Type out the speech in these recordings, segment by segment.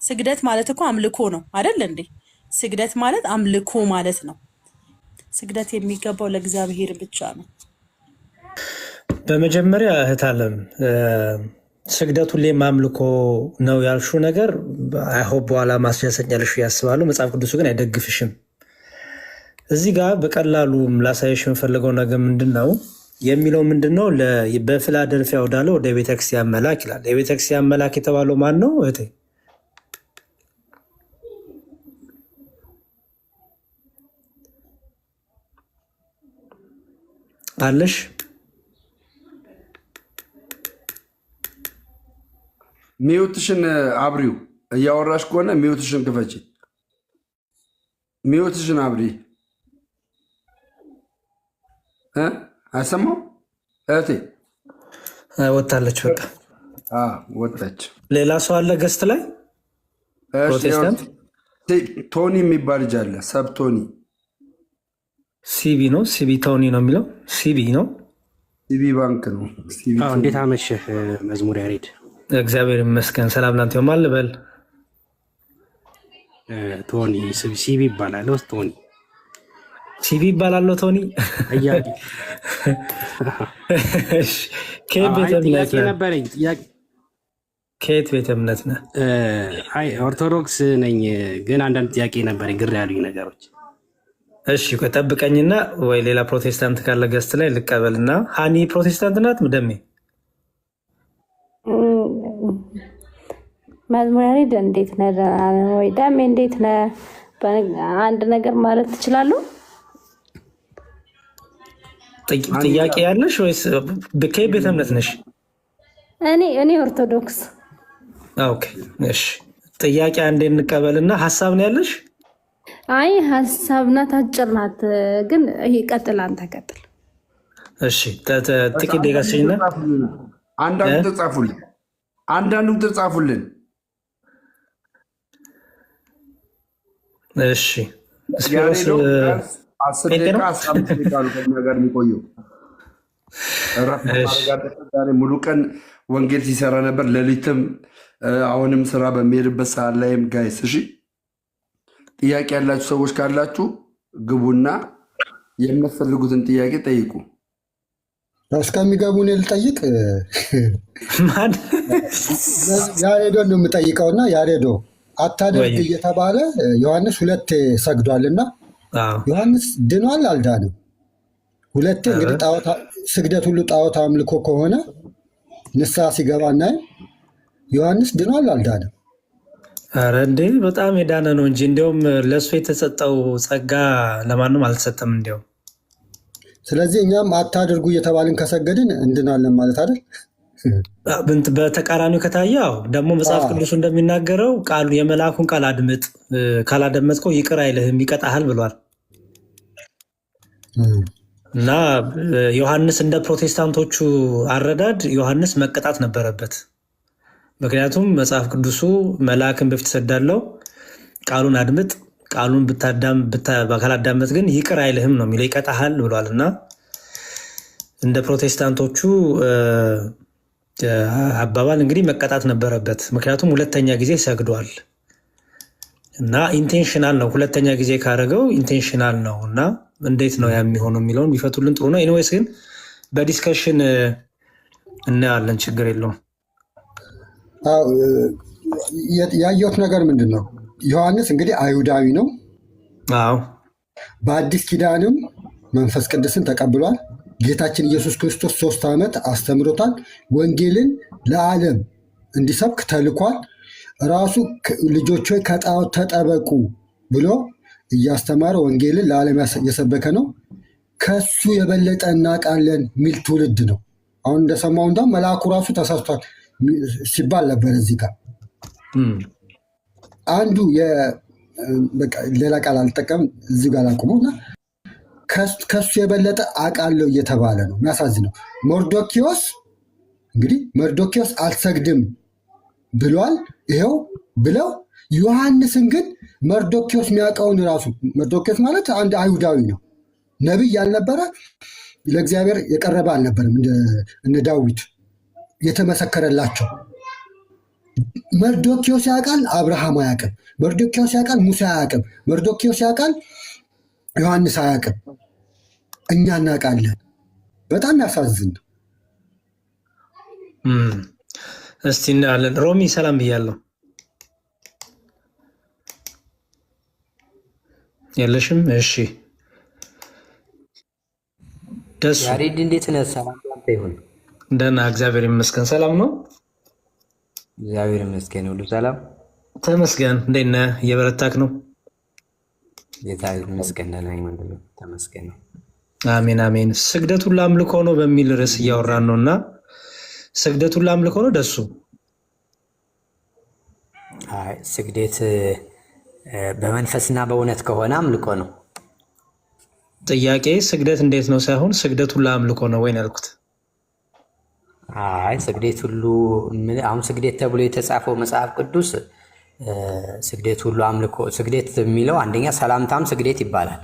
ስግደት ማለት እኮ አምልኮ ነው አይደል እንዴ? ስግደት ማለት አምልኮ ማለት ነው። ስግደት የሚገባው ለእግዚአብሔር ብቻ ነው። በመጀመሪያ እህት አለም ስግደት ሁሌም አምልኮ ነው ያልሹ ነገር አይሆን በኋላ ማስያሰኛልሽ ያስባሉ። መጽሐፍ ቅዱሱ ግን አይደግፍሽም። እዚህ ጋር በቀላሉ ላሳየሽ የምፈልገው ነገር ምንድን ነው የሚለው ምንድን ነው? በፊላደልፊያ ወዳለው ወደ ቤተክርስቲያን መላክ ይላል። የቤተክርስቲያን መላክ የተባለው ማን ነው እህቴ? አለሽ ሚውትሽን አብሪው። እያወራሽ ከሆነ ሚውትሽን ክፈቺ። ሚውትሽን አብሪ። አይሰማው እህቴ? ወጣለች። በቃ ወጣች። ሌላ ሰው አለ ገስት ላይ ፕሮቴስታንት ቶኒ የሚባል ልጅ አለ። ሰብ ቶኒ ሲቢ ነው። ሲቢ ቶኒ ነው የሚለው። ሲቢ ነው። ሲቢ ባንክ ነው። እንዴት አመሸህ መዝሙር ያሬድ? እግዚአብሔር ይመስገን። ሰላም ላንተ ይማል በል። ቶኒ ሲቢ ይባላል። ቶኒ ሲቢ ይባላል። ቶኒ አያዲ ከየት ቤተ እምነት ነበረኝ? ከየት ቤተ እምነት ነህ? አይ ኦርቶዶክስ ነኝ፣ ግን አንዳንድ ጥያቄ ነበረኝ፣ ግር ያሉኝ ነገሮች። እሺ ጠብቀኝና ወይ ሌላ ፕሮቴስታንት ካለ ገስት ላይ ልቀበልና። ሀኒ ፕሮቴስታንት ናት? ደሜ መዝሙር ያሬድ እንዴት ነህ? ወይ ደሜ እንዴት ነህ? አንድ ነገር ማለት ትችላለሁ? ጥያቄ ያለሽ ወይስ ከየት ቤተ እምነት ነሽ? እኔ ኦርቶዶክስ። ኦኬ እሺ፣ ጥያቄ አንዴ እንቀበልና ሀሳብ ነው ያለሽ? አይ ሀሳብ ናት፣ አጭር ናት። ግን ይሄ ቀጥል፣ አንተ ቀጥል። እሺ ጥቂት ደቂቃ ስጪኝና አንዳንዱ ተጻፉልን። እሺ ሙሉ ቀን ወንጌል ሲሰራ ነበር፣ ሌሊትም አሁንም ስራ በሚሄድበት ሰዓት ላይም ጋይስ። እሺ ጥያቄ ያላችሁ ሰዎች ካላችሁ ግቡና የምትፈልጉትን ጥያቄ ጠይቁ። እስከሚገቡ እኔ ልጠይቅ። ያሬዶን ነው የምጠይቀውና ያሬዶ አታደርግ እየተባለ ዮሐንስ ሁለቴ ሰግዷልና ዮሐንስ ድኗል አልዳንም? ሁለቴ እንግዲህ ስግደት ሁሉ ጣዖት አምልኮ ከሆነ ንስሐ ሲገባ እናይም። ዮሐንስ ድኗል አልዳንም? ኧረ እንዴ በጣም የዳነ ነው እንጂ እንዲያውም ለእሱ የተሰጠው ጸጋ ለማንም አልተሰጠም እንዲያውም። ስለዚህ እኛም አታድርጉ እየተባልን ከሰገድን እንድናለን ማለት አይደል? በተቃራኒው ከታየው ደግሞ መጽሐፍ ቅዱሱ እንደሚናገረው ቃሉ የመልአኩን ቃል አድምጥ፣ ካላደመጥከው ይቅር አይልህም ይቀጣሃል ብሏል። እና ዮሐንስ እንደ ፕሮቴስታንቶቹ አረዳድ ዮሐንስ መቀጣት ነበረበት። ምክንያቱም መጽሐፍ ቅዱሱ መልአክን በፊት ሰዳለው ቃሉን አድምጥ፣ ቃሉን ካላዳመጥ ግን ይቅር አይልህም ነው የሚለው፣ ይቀጣሃል ብሏል። እና እንደ ፕሮቴስታንቶቹ አባባል እንግዲህ መቀጣት ነበረበት። ምክንያቱም ሁለተኛ ጊዜ ሰግዷል እና ኢንቴንሽናል ነው። ሁለተኛ ጊዜ ካደረገው ኢንቴንሽናል ነው እና እንዴት ነው የሚሆነው የሚለውን ቢፈቱልን ጥሩ ነው። ኤኒዌይስ ግን በዲስከሽን እናያለን፣ ችግር የለውም። ያየሁት ነገር ምንድን ነው? ዮሐንስ እንግዲህ አይሁዳዊ ነው። አዎ በአዲስ ኪዳንም መንፈስ ቅዱስን ተቀብሏል። ጌታችን ኢየሱስ ክርስቶስ 3 ዓመት አስተምሮታል። ወንጌልን ለዓለም እንዲሰብክ ተልኳል። ራሱ ልጆች ሆይ ከጣዖት ተጠበቁ ብሎ እያስተማረ ወንጌልን ለዓለም የሰበከ ነው። ከሱ የበለጠ እናውቃለን የሚል ትውልድ ነው። አሁን እንደሰማው እንዳውም መልአኩ ራሱ ተሰርቷል ሲባል ነበር። እዚህ ጋር አንዱ ሌላ ቃል አልጠቀም እዚህ ጋር አላቁመው እና ከሱ የበለጠ አውቃለሁ እየተባለ ነው። የሚያሳዝነው መርዶኪዎስ እንግዲህ መርዶኪዎስ አልሰግድም ብሏል። ይኸው ብለው ዮሐንስን ግን መርዶኪዎስ የሚያውቀውን ራሱ መርዶኪዎስ ማለት አንድ አይሁዳዊ ነው። ነቢይ ያልነበረ ለእግዚአብሔር የቀረበ አልነበረም። እነ ዳዊት የተመሰከረላቸው መርዶኪዎስ ያውቃል፣ አብርሃም አያውቅም። መርዶኪዎስ ያውቃል፣ ሙሴ አያውቅም። መርዶኪዎስ ያውቃል፣ ዮሐንስ አያውቅም። እኛ እናውቃለን። በጣም ያሳዝን። እስቲ እናያለን። ሮሚ ሰላም ብያለሁ። የለሽም? እሺ ደሱ ያሬድ እንዴት ነህ? ሰላም ይሁን። ደህና እግዚአብሔር ይመስገን። ሰላም ነው? እግዚአብሔር ይመስገን፣ ሁሉ ሰላም ተመስገን። እንዴት ነህ? እየበረታክ ነው? ጌታ ይመስገን። ደህና ወንድም ተመስገን ነው። አሜን አሜን። ስግደት ሁሉ አምልኮ ነው በሚል ርዕስ እያወራን ነው እና ስግደት ሁሉ አምልኮ ነው ደሱ? አይ ስግደት በመንፈስና በእውነት ከሆነ አምልኮ ነው። ጥያቄ ስግደት እንዴት ነው ሳይሆን ስግደት ሁሉ አምልኮ ነው ወይ ነው ያልኩት። አይ ስግደት ሁሉ አሁን ስግደት ተብሎ የተጻፈው መጽሐፍ ቅዱስ ስግደት ሁሉ አምልኮ፣ ስግደት የሚለው አንደኛ ሰላምታም ስግደት ይባላል።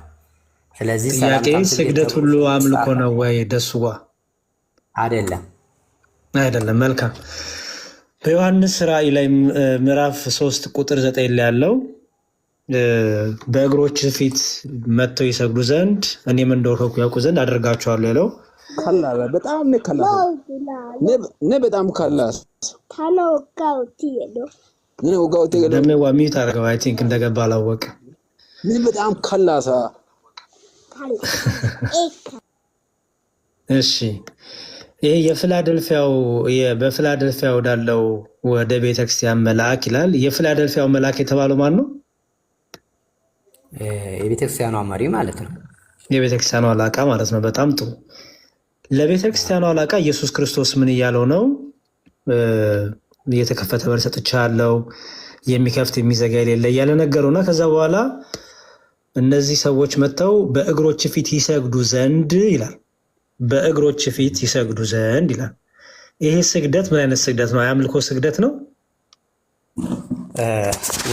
ስለዚህ ጥያቄ ስግደት ሁሉ አምልኮ ነው ወይ ደሱዋ? አይደለም አይደለም። መልካም። በዮሐንስ ራእይ ላይ ምዕራፍ 3 ቁጥር 9 ላይ ያለው በእግሮች ፊት መጥተው ይሰግዱ ዘንድ እኔም እንደወረድኩ ያውቁ ዘንድ አደርጋቸዋለሁ ያለው ከላላ በጣም ነው ከላላ ነ በጣም ከላስ ነ ወጋውቴ ደሜ ዋሚት አድርገው አይ ቲንክ እንደገባ አላወቀ ምን በጣም ከላሳ። እሺ ይሄ የፊላደልፊያው በፊላደልፊያ ወዳለው ወደ ቤተክርስቲያን መልአክ ይላል። የፊላደልፊያው መልአክ የተባለው ማን ነው? የቤተክርስቲያኗ መሪ ማለት ነው። የቤተክርስቲያኗ አለቃ ማለት ነው። በጣም ጥሩ። ለቤተክርስቲያኗ አለቃ ኢየሱስ ክርስቶስ ምን እያለው ነው? የተከፈተ በር ሰጥቻለሁ፣ የሚከፍት የሚዘጋ የሌለ እያለ ነገረውና ከዛ በኋላ እነዚህ ሰዎች መጥተው በእግሮች ፊት ይሰግዱ ዘንድ ይላል። በእግሮች ፊት ይሰግዱ ዘንድ ይላል። ይሄ ስግደት ምን አይነት ስግደት ነው? የአምልኮ ስግደት ነው?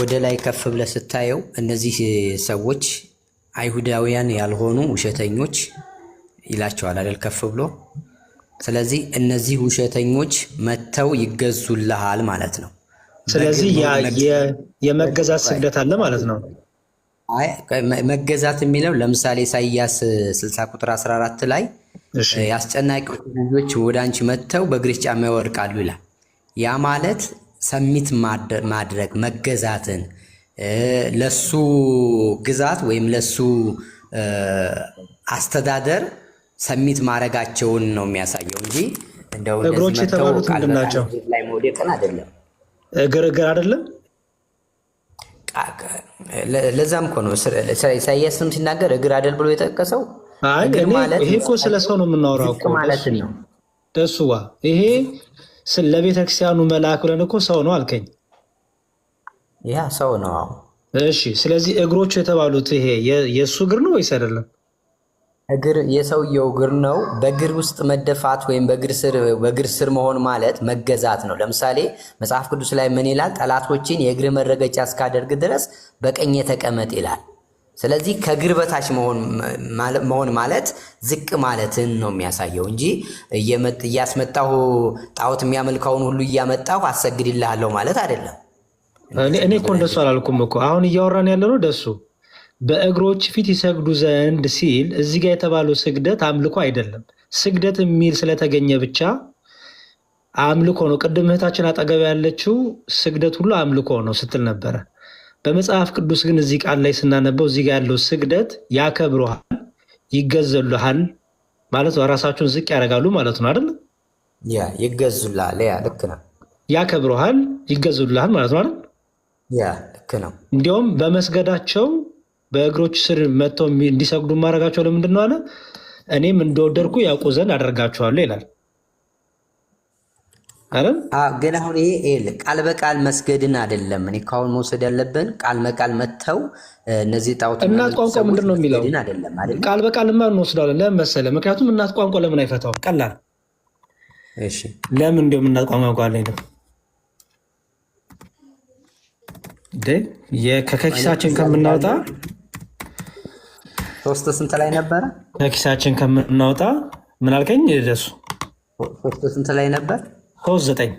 ወደ ላይ ከፍ ብለህ ስታየው እነዚህ ሰዎች አይሁዳውያን ያልሆኑ ውሸተኞች ይላቸዋል አይደል? ከፍ ብሎ። ስለዚህ እነዚህ ውሸተኞች መጥተው ይገዙልሃል ማለት ነው። ስለዚህ የመገዛት ስግደት አለ ማለት ነው። መገዛት የሚለው ለምሳሌ ኢሳይያስ 60 ቁጥር 14 ላይ የአስጨናቂዎች ልጆች ወደ አንቺ መጥተው በእግርሽ ጫማ ይወድቃሉ ይላል። ያ ማለት ሰሚት ማድረግ መገዛትን፣ ለሱ ግዛት ወይም ለሱ አስተዳደር ሰሚት ማድረጋቸውን ነው የሚያሳየው እንጂ እንደው እግሮች የተባሉት ምንድን ናቸው? ላይ መውደቅን አይደለም። እግር አይደለም። ለዛም እኮ ነው ኢሳይያስም ሲናገር እግር አይደል ብሎ የጠቀሰው። ይሄ እኮ ስለ ሰው ነው የምናወራው እኮ ማለት ነው። ደሱዋ ይሄ ለቤተክርስቲያኑ መልአክ ብለን እኮ ሰው ነው አልከኝ። ያ ሰው ነው። እሺ፣ ስለዚህ እግሮቹ የተባሉት ይሄ የእሱ እግር ነው ወይስ አይደለም? እግር የሰውየው እግር ነው። በእግር ውስጥ መደፋት ወይም በእግር ስር መሆን ማለት መገዛት ነው። ለምሳሌ መጽሐፍ ቅዱስ ላይ ምን ይላል? ጠላቶችን የእግር መረገጫ እስካደርግ ድረስ በቀኜ ተቀመጥ ይላል። ስለዚህ ከእግር በታች መሆን ማለት ዝቅ ማለትን ነው የሚያሳየው እንጂ እያስመጣሁ ጣዖት የሚያመልከውን ሁሉ እያመጣሁ አሰግድልሃለሁ ማለት አይደለም። እኔ እኮ እንደሱ አላልኩም እኮ። አሁን እያወራን ያለ ነው ደሱ በእግሮች ፊት ይሰግዱ ዘንድ ሲል እዚህ ጋር የተባለው ስግደት አምልኮ አይደለም። ስግደት የሚል ስለተገኘ ብቻ አምልኮ ነው። ቅድም እህታችን አጠገብ ያለችው ስግደት ሁሉ አምልኮ ነው ስትል ነበረ። በመጽሐፍ ቅዱስ ግን እዚህ ቃል ላይ ስናነበው እዚህ ጋር ያለው ስግደት ያከብሩሃል፣ ይገዘሉሃል ማለት ነው። ራሳቸውን ዝቅ ያደርጋሉ ማለት ነው አይደል? ያ ይገዙልሃል። ያ ልክ ነው። ያከብሩሃል፣ ይገዙልሃል ማለት ነው አይደል? ያ ልክ ነው። እንዲያውም በመስገዳቸው በእግሮች ስር መጥተው እንዲሰግዱ ማድረጋቸው ለምንድን ነው አለ? እኔም እንደወደድኩ ያውቁ ዘንድ አደርጋቸዋለሁ ይላል አይደል? ግን አሁን ይሄ ቃል በቃል መስገድን አይደለም። እኔ ካሁን መውሰድ ያለብን ቃል በቃል መጥተው እነዚህ ጣዖት እናት ቋንቋ ምንድን ነው የሚለው? ቃል በቃልማ እንወስዳለን። ለምን መሰለህ? ምክንያቱም እናት ቋንቋ ለምን አይፈታውም? ቀላል። እሺ ለምን እንዲሁም እናት ቋንቋ አለኝ ከኪሳችን ከምናወጣ ሶስት ስንት ላይ ነበረ? ከኪሳችን ከምናወጣ ምን አልከኝ? ደሱ ሶስት ስንት ላይ ነበር? 3:9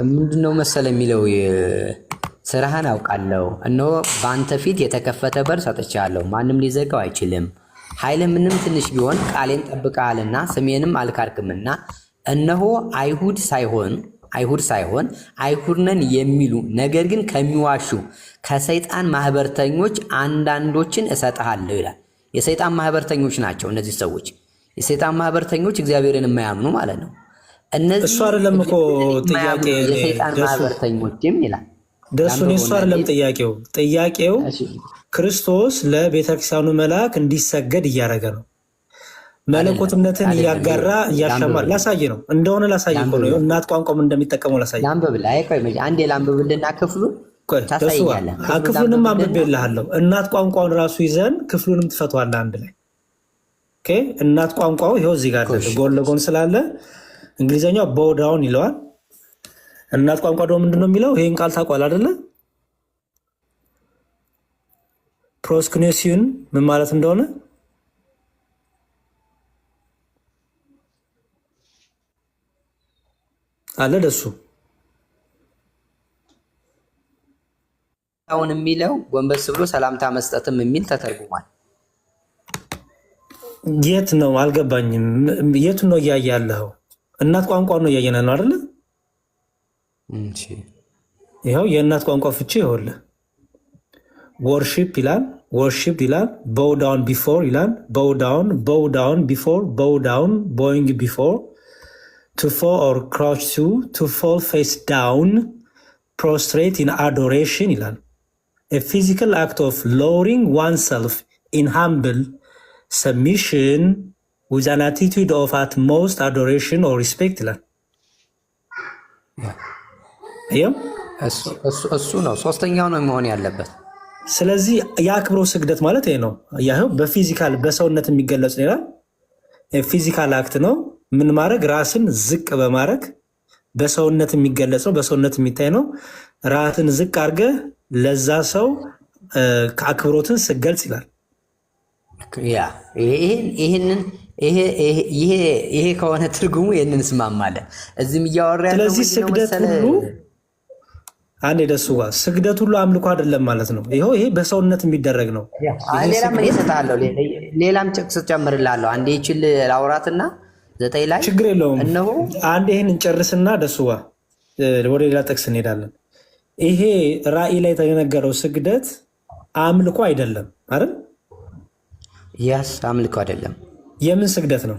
ምንድነው መሰለ የሚለው ስራህን አውቃለሁ፣ እነሆ በአንተ ፊት የተከፈተ በር ሰጥቻለሁ፣ ማንም ሊዘጋው አይችልም። ኃይልህ ምንም ትንሽ ቢሆን ቃሌን ጠብቀሃልና ስሜንም አልካድክምና፣ እነሆ አይሁድ ሳይሆን አይሁድ ነን የሚሉ ነገር ግን ከሚዋሹ ከሰይጣን ማህበርተኞች አንዳንዶችን እሰጥሃለሁ ይላል። የሰይጣን ማህበርተኞች ናቸው እነዚህ ሰዎች። የሰይጣን ማህበርተኞች እግዚአብሔርን የማያምኑ ማለት ነው። እነዚህ እሱ አይደለም እኮ ጥያቄ የሰይጣን ማህበርተኞችም ይላል። ደሱን እሱ አይደለም ጥያቄው ክርስቶስ ለቤተክርስቲያኑ መልአክ እንዲሰገድ እያደረገ ነው። መለኮትነትን እያጋራ እያሻማል ላሳይ ነው እንደሆነ ላሳይ እኮ ነው። እናት ቋንቋም እንደሚጠቀመው ላሳይ። አንዴ ላንብብልና ክፍሉን ታሳይኛለህ። ክፍሉንም አንብቤልሃለሁ። እናት ቋንቋውን ራሱ ይዘን ክፍሉንም ትፈቷለህ አንድ ላይ። ኦኬ እናት ቋንቋው ይኸው እዚህ ጋር ጎን ለጎን ስላለ እንግሊዝኛው ቦውዳውን ይለዋል። እናት ቋንቋ ደግሞ ምንድነው የሚለው? ይሄን ቃል ታውቋል አይደለ? ፕሮስክኔሲዩን ምን ማለት እንደሆነ አለ ደሱ አሁን የሚለው ጎንበስ ብሎ ሰላምታ መስጠትም የሚል ተተርጉሟል። የት ነው አልገባኝም። የቱ ነው እያየ ያለኸው? እናት ቋንቋ ነው እያየን ነው አይደለ? ይኸው የእናት ቋንቋ ፍቺ ይኸውልህ። ወርሺፕ ይላል፣ ወርሺፕ ይላል። ቦው ዳውን ቢፎር ይላል። ቦው ዳውን ቢፎር፣ ቦው ዳውን ቦይንግ ቢፎር፣ ቱ ፎል ኦር ክራውች ቱ ፎል ፌስ ዳውን፣ ፕሮስትሬት ኢን አዶሬሽን ይላል። a physical act of lowering oneself in humble submission with an attitude of utmost adoration or respect ይላል። እሱ ነው ሶስተኛው ነው መሆን ያለበት። ስለዚህ የአክብሮ ስግደት ማለት ይሄ ነው። ያው በፊዚካል በሰውነት የሚገለጽ ነው ይላል። ፊዚካል አክት ነው። ምን ማድረግ? ራስን ዝቅ በማድረግ በሰውነት የሚገለጽ ነው፣ በሰውነት የሚታይ ነው። ራስን ዝቅ አድርገህ ለዛ ሰው አክብሮትን ስገልጽ ይላል። ይሄ ከሆነ ትርጉሙ ይህንን እስማማለን። እዚህም እያወራ ያለው ስለዚህ ስግደት ሁሉ አንድ ደሱ ጋር ስግደት ሁሉ አምልኮ አይደለም ማለት ነው። ይሄ በሰውነት የሚደረግ ነው። ሌላም እሰጥሃለሁ፣ ሌላም ጥቅስ ጨምርልሃለሁ። አንዴ ይችል ላውራትና 9 ላይ ችግር የለውም። አንድ ይህን እንጨርስና ደሱ ጋር ወደ ሌላ ጥቅስ እንሄዳለን። ይሄ ራእይ ላይ የተነገረው ስግደት አምልኮ አይደለም አይደል? ያስ አምልኮ አይደለም። የምን ስግደት ነው?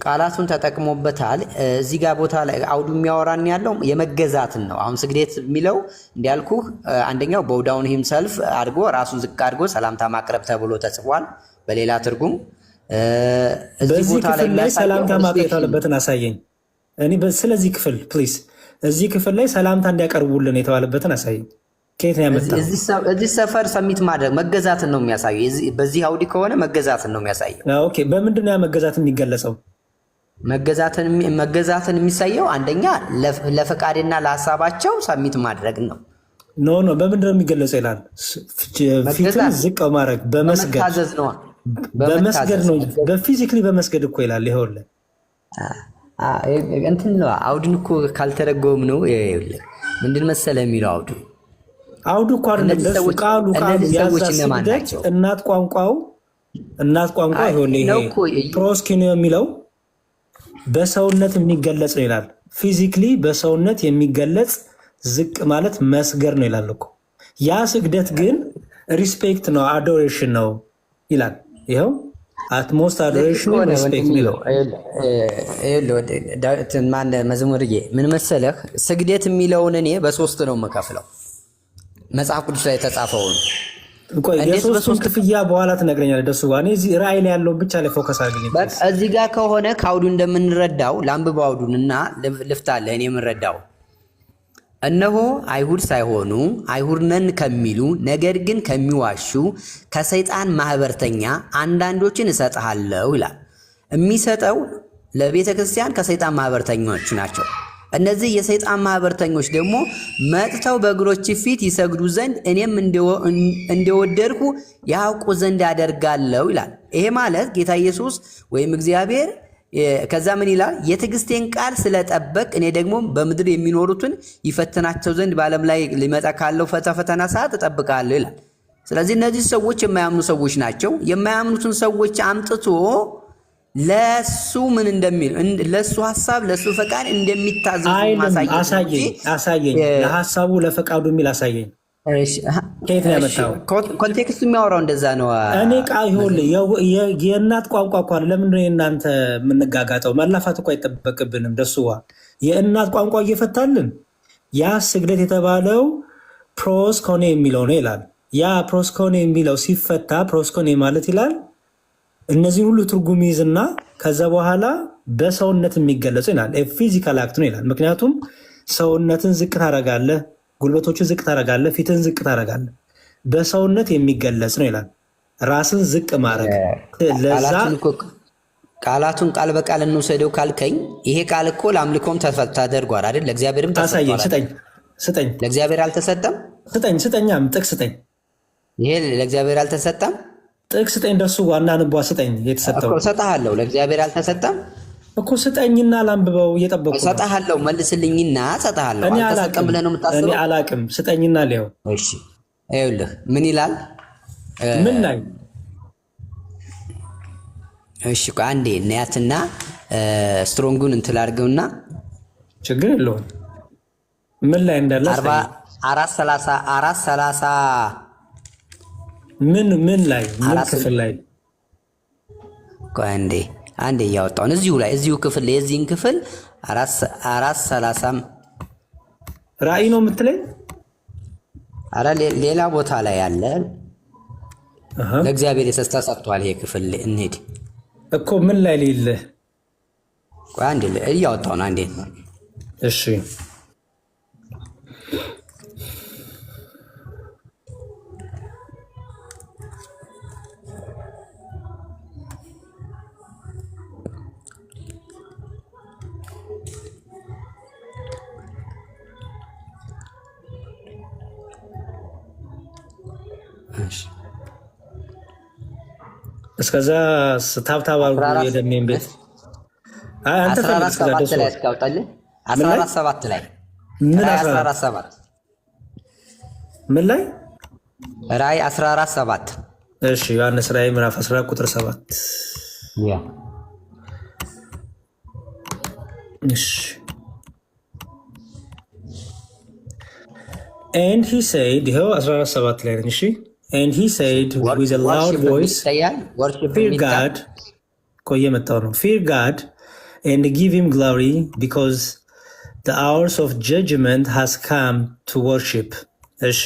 ቃላቱን ተጠቅሞበታል። እዚህ ጋር ቦታ ላይ አውዱ የሚያወራን ያለው የመገዛትን ነው። አሁን ስግደት የሚለው እንዲያልኩ አንደኛው ቦውዳውን ሂምሰልፍ አድርጎ ራሱን ዝቅ አድርጎ ሰላምታ ማቅረብ ተብሎ ተጽፏል። በሌላ ትርጉም እዚህ ቦታ ላይ ሰላምታ ማቅረብ ያለበትን አሳየኝ። እኔ ስለዚህ ክፍል ፕሊዝ እዚህ ክፍል ላይ ሰላምታ እንዲያቀርቡልን የተባለበትን አሳየኝ። ከየት ነው ያመጣው? እዚህ ሰፈር ሰሚት ማድረግ መገዛትን ነው የሚያሳየው። በዚህ አውዲ ከሆነ መገዛትን ነው የሚያሳየው። ኦኬ በምንድን ነው ያ መገዛት የሚገለጸው? መገዛትን የሚሳየው አንደኛ ለፈቃድና ለሀሳባቸው ሰሚት ማድረግ ነው። ኖ በምንድን ነው የሚገለጸው ይላል። ፊትን ዝቅ በማድረግ በመስገድ ነው። በመስገድ ነው። በፊዚክሊ በመስገድ እኮ ይላል። ይኸውልህ እንትን ነው አውድን እኮ ካልተረጎም ነው ምንድን መሰለ የሚለው አውዱ እኮ አይደለም ቃሉ ያዛስግደት እናት ቋንቋው ይኸውልህ ፕሮስኪኖ የሚለው በሰውነት የሚገለጽ ነው ይላል። ፊዚክሊ በሰውነት የሚገለጽ ዝቅ ማለት መስገድ ነው ይላል እኮ። ያ ስግደት ግን ሪስፔክት ነው አዶሬሽን ነው ይላል። ይኸው አትሞስት አዶሬሽን ሪስፔክት ነው። መዝሙርዬ ምን መሰለህ ስግደት የሚለውን እኔ በ3 ነው የምከፍለው መጽሐፍ ቅዱስ ላይ የተጻፈውን። የሶስቱን ክፍያ በኋላ ትነግረኛለህ። ደሱ እኔ እዚህ ራእይ ላይ ያለውን ብቻ ላይ ፎከስ አድርግ። እዚህ ጋር ከሆነ ከአውዱ እንደምንረዳው ለአንብበው አውዱን እና ልፍታለህ። እኔ የምንረዳው እነሆ አይሁድ ሳይሆኑ አይሁድ ነን ከሚሉ ነገር ግን ከሚዋሹ ከሰይጣን ማህበርተኛ አንዳንዶችን እሰጥሃለሁ ይላል። የሚሰጠው ለቤተ ክርስቲያን ከሰይጣን ማህበርተኞች ናቸው። እነዚህ የሰይጣን ማህበርተኞች ደግሞ መጥተው በእግሮች ፊት ይሰግዱ ዘንድ እኔም እንደወደድኩ ያውቁ ዘንድ ያደርጋለሁ ይላል። ይሄ ማለት ጌታ ኢየሱስ ወይም እግዚአብሔር ከዛ ምን ይላል? የትዕግስቴን ቃል ስለጠበቅ እኔ ደግሞ በምድር የሚኖሩትን ይፈትናቸው ዘንድ በዓለም ላይ ሊመጣ ካለው ፈተና ሰዓት እጠብቃለሁ ይላል። ስለዚህ እነዚህ ሰዎች የማያምኑ ሰዎች ናቸው። የማያምኑትን ሰዎች አምጥቶ ለሱ ምን እንደሚል ለሱ ሐሳብ ለሱ ፈቃድ እንደሚታዘዙ አሳየኝ። ለሐሳቡ ለፈቃዱ የሚል አሳየኝ። ከየት ነው ያመጣው? ኮንቴክስቱ የሚያወራው እንደዛ ነው። እኔ የእናት ቋንቋ እኮ ለምንድን ነው የእናንተ የምንጋጋጠው? መላፋት እኮ አይጠበቅብንም። ደሱዋ የእናት ቋንቋ እየፈታልን ያ ስግደት የተባለው ፕሮስኮኔ የሚለው ነው ይላል። ያ ፕሮስኮኔ የሚለው ሲፈታ ፕሮስኮኔ ማለት ይላል እነዚህ ሁሉ ትርጉም ይዝና ከዛ በኋላ በሰውነት የሚገለጹ ይላል። ፊዚካል አክት ነው ይላል። ምክንያቱም ሰውነትን ዝቅ ታደርጋለህ፣ ጉልበቶችን ዝቅ ታደርጋለህ፣ ፊትን ዝቅ ታደርጋለህ። በሰውነት የሚገለጽ ነው ይላል። ራስን ዝቅ ማድረግ ለዛ ቃላቱን ቃል በቃል እንውሰደው ካልከኝ ይሄ ቃል እኮ ለአምልኮም ተደርጓል አይደል? ለእግዚአብሔርም ተሰጥቷል። ስጠኝ። ለእግዚአብሔር አልተሰጠም? ስጠኛም ጥቅስ ስጠኝ። ይሄ ለእግዚአብሔር አልተሰጠም? ጥቅስ ስጠኝ። ደሱ ዋና ንቧ ስጠኝ። የተሰጠው እሰጥሃለሁ። ለእግዚአብሔር አልተሰጠም እኮ ስጠኝና ላንብበው። እየጠበቁ እሰጥሃለሁ። መልስልኝና እሰጥሃለሁ። አልተሰጠም ብለህ ነው የምታስበው? እኔ አላቅም። ስጠኝና ሊያው። እሺ ይኸውልህ ምን ይላል? ምን ላይ? እሺ አንዴ ነያትና ስትሮንጉን እንትን አድርገውና ችግር የለውም። ምን ላይ እንዳለ 4:30 ምን ላይ ምን ክፍል ላይ? አንዴ እያወጣውን እዚሁ ክፍል የዚህን ክፍል 4:30 ራእይ ነው የምትለኝ? አረ ሌላ ቦታ ላይ ያለ ለእግዚአብሔር የሰስታ ሰጥቷል። ይሄ ክፍል እንሂድ እኮ ምን ላይ ልልህ? አንዴ እያወጣውን አንዴ። እሺ እስከዛ ታብታብ አድርጎ የደሜን ቤት አንተ 14:7 ላይ አስቀምጣለህ። 14:7 ላይ ምን 14:7 ምን ላይ? ራእይ 14:7 እሺ ዮሐንስ ራእይ ምዕራፍ 14 ቁጥር 7 ያ እሺ and he said ይኸው 14:7 ላይ ነኝ። እሺ and he said with a loud voice fear God fear God and give him glory because the hours of judgment has come to worship. እሺ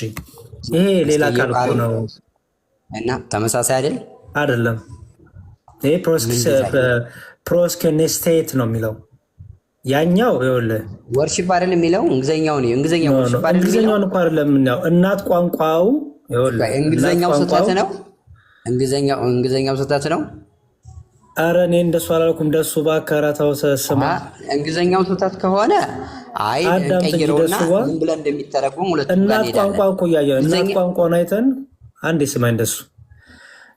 ይሄ ሌላ ቃል እኮ ነው እና ተመሳሳይ አይደለም። ይሄ ፕሮስኬኔስቴት ነው የሚለው ያኛው ይኸውልህ ወርሺፕ አይደለም የሚለው እንግሊዘኛው ነው። እንግሊዘኛው ወርሺፕ አይደለም። እንግሊዘኛው እንኳን አይደለም ነው እናት ቋንቋው ይኸውልህ እንግሊዘኛው ስህተት ነው። እንግሊዘኛው ስህተት ነው። ኧረ እኔ እንደሱ አላልኩም። ደሱ ባከራታው ሰማ እንግሊዘኛው ስህተት ከሆነ አይ ቀይረውና ምን ብለን እንደሚተረጎም ሁለቱም ጋር እናት ቋንቋ እኮ ያየው እናት ቋንቋውን አይተን አንዴ ስማኝ ደሱ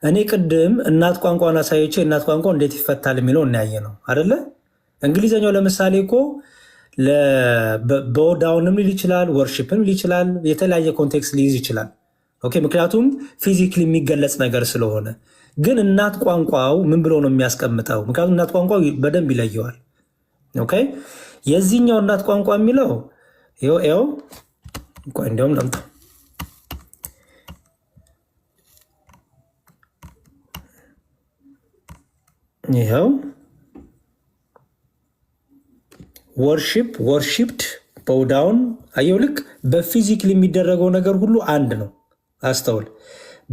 እኔ ቅድም እናት ቋንቋውን አሳይቼ እናት ቋንቋ እንዴት ይፈታል የሚለው እናያየ ነው አይደለ? እንግሊዘኛው ለምሳሌ እኮ በዳውንም ሊል ይችላል፣ ወርሺፕም ሊል ይችላል፣ የተለያየ ኮንቴክስት ሊይዝ ይችላል። ኦኬ ምክንያቱም ፊዚክሊ የሚገለጽ ነገር ስለሆነ። ግን እናት ቋንቋው ምን ብሎ ነው የሚያስቀምጠው? ምክንያቱም እናት ቋንቋው በደንብ ይለየዋል። ኦኬ የዚህኛው እናት ቋንቋ የሚለው ይኸው እንኳን እንዲያውም ለምጣ ይኸው ወርሺፕድ ቦውዳውን አየው። ልክ በፊዚክሊ የሚደረገው ነገር ሁሉ አንድ ነው። አስተውል።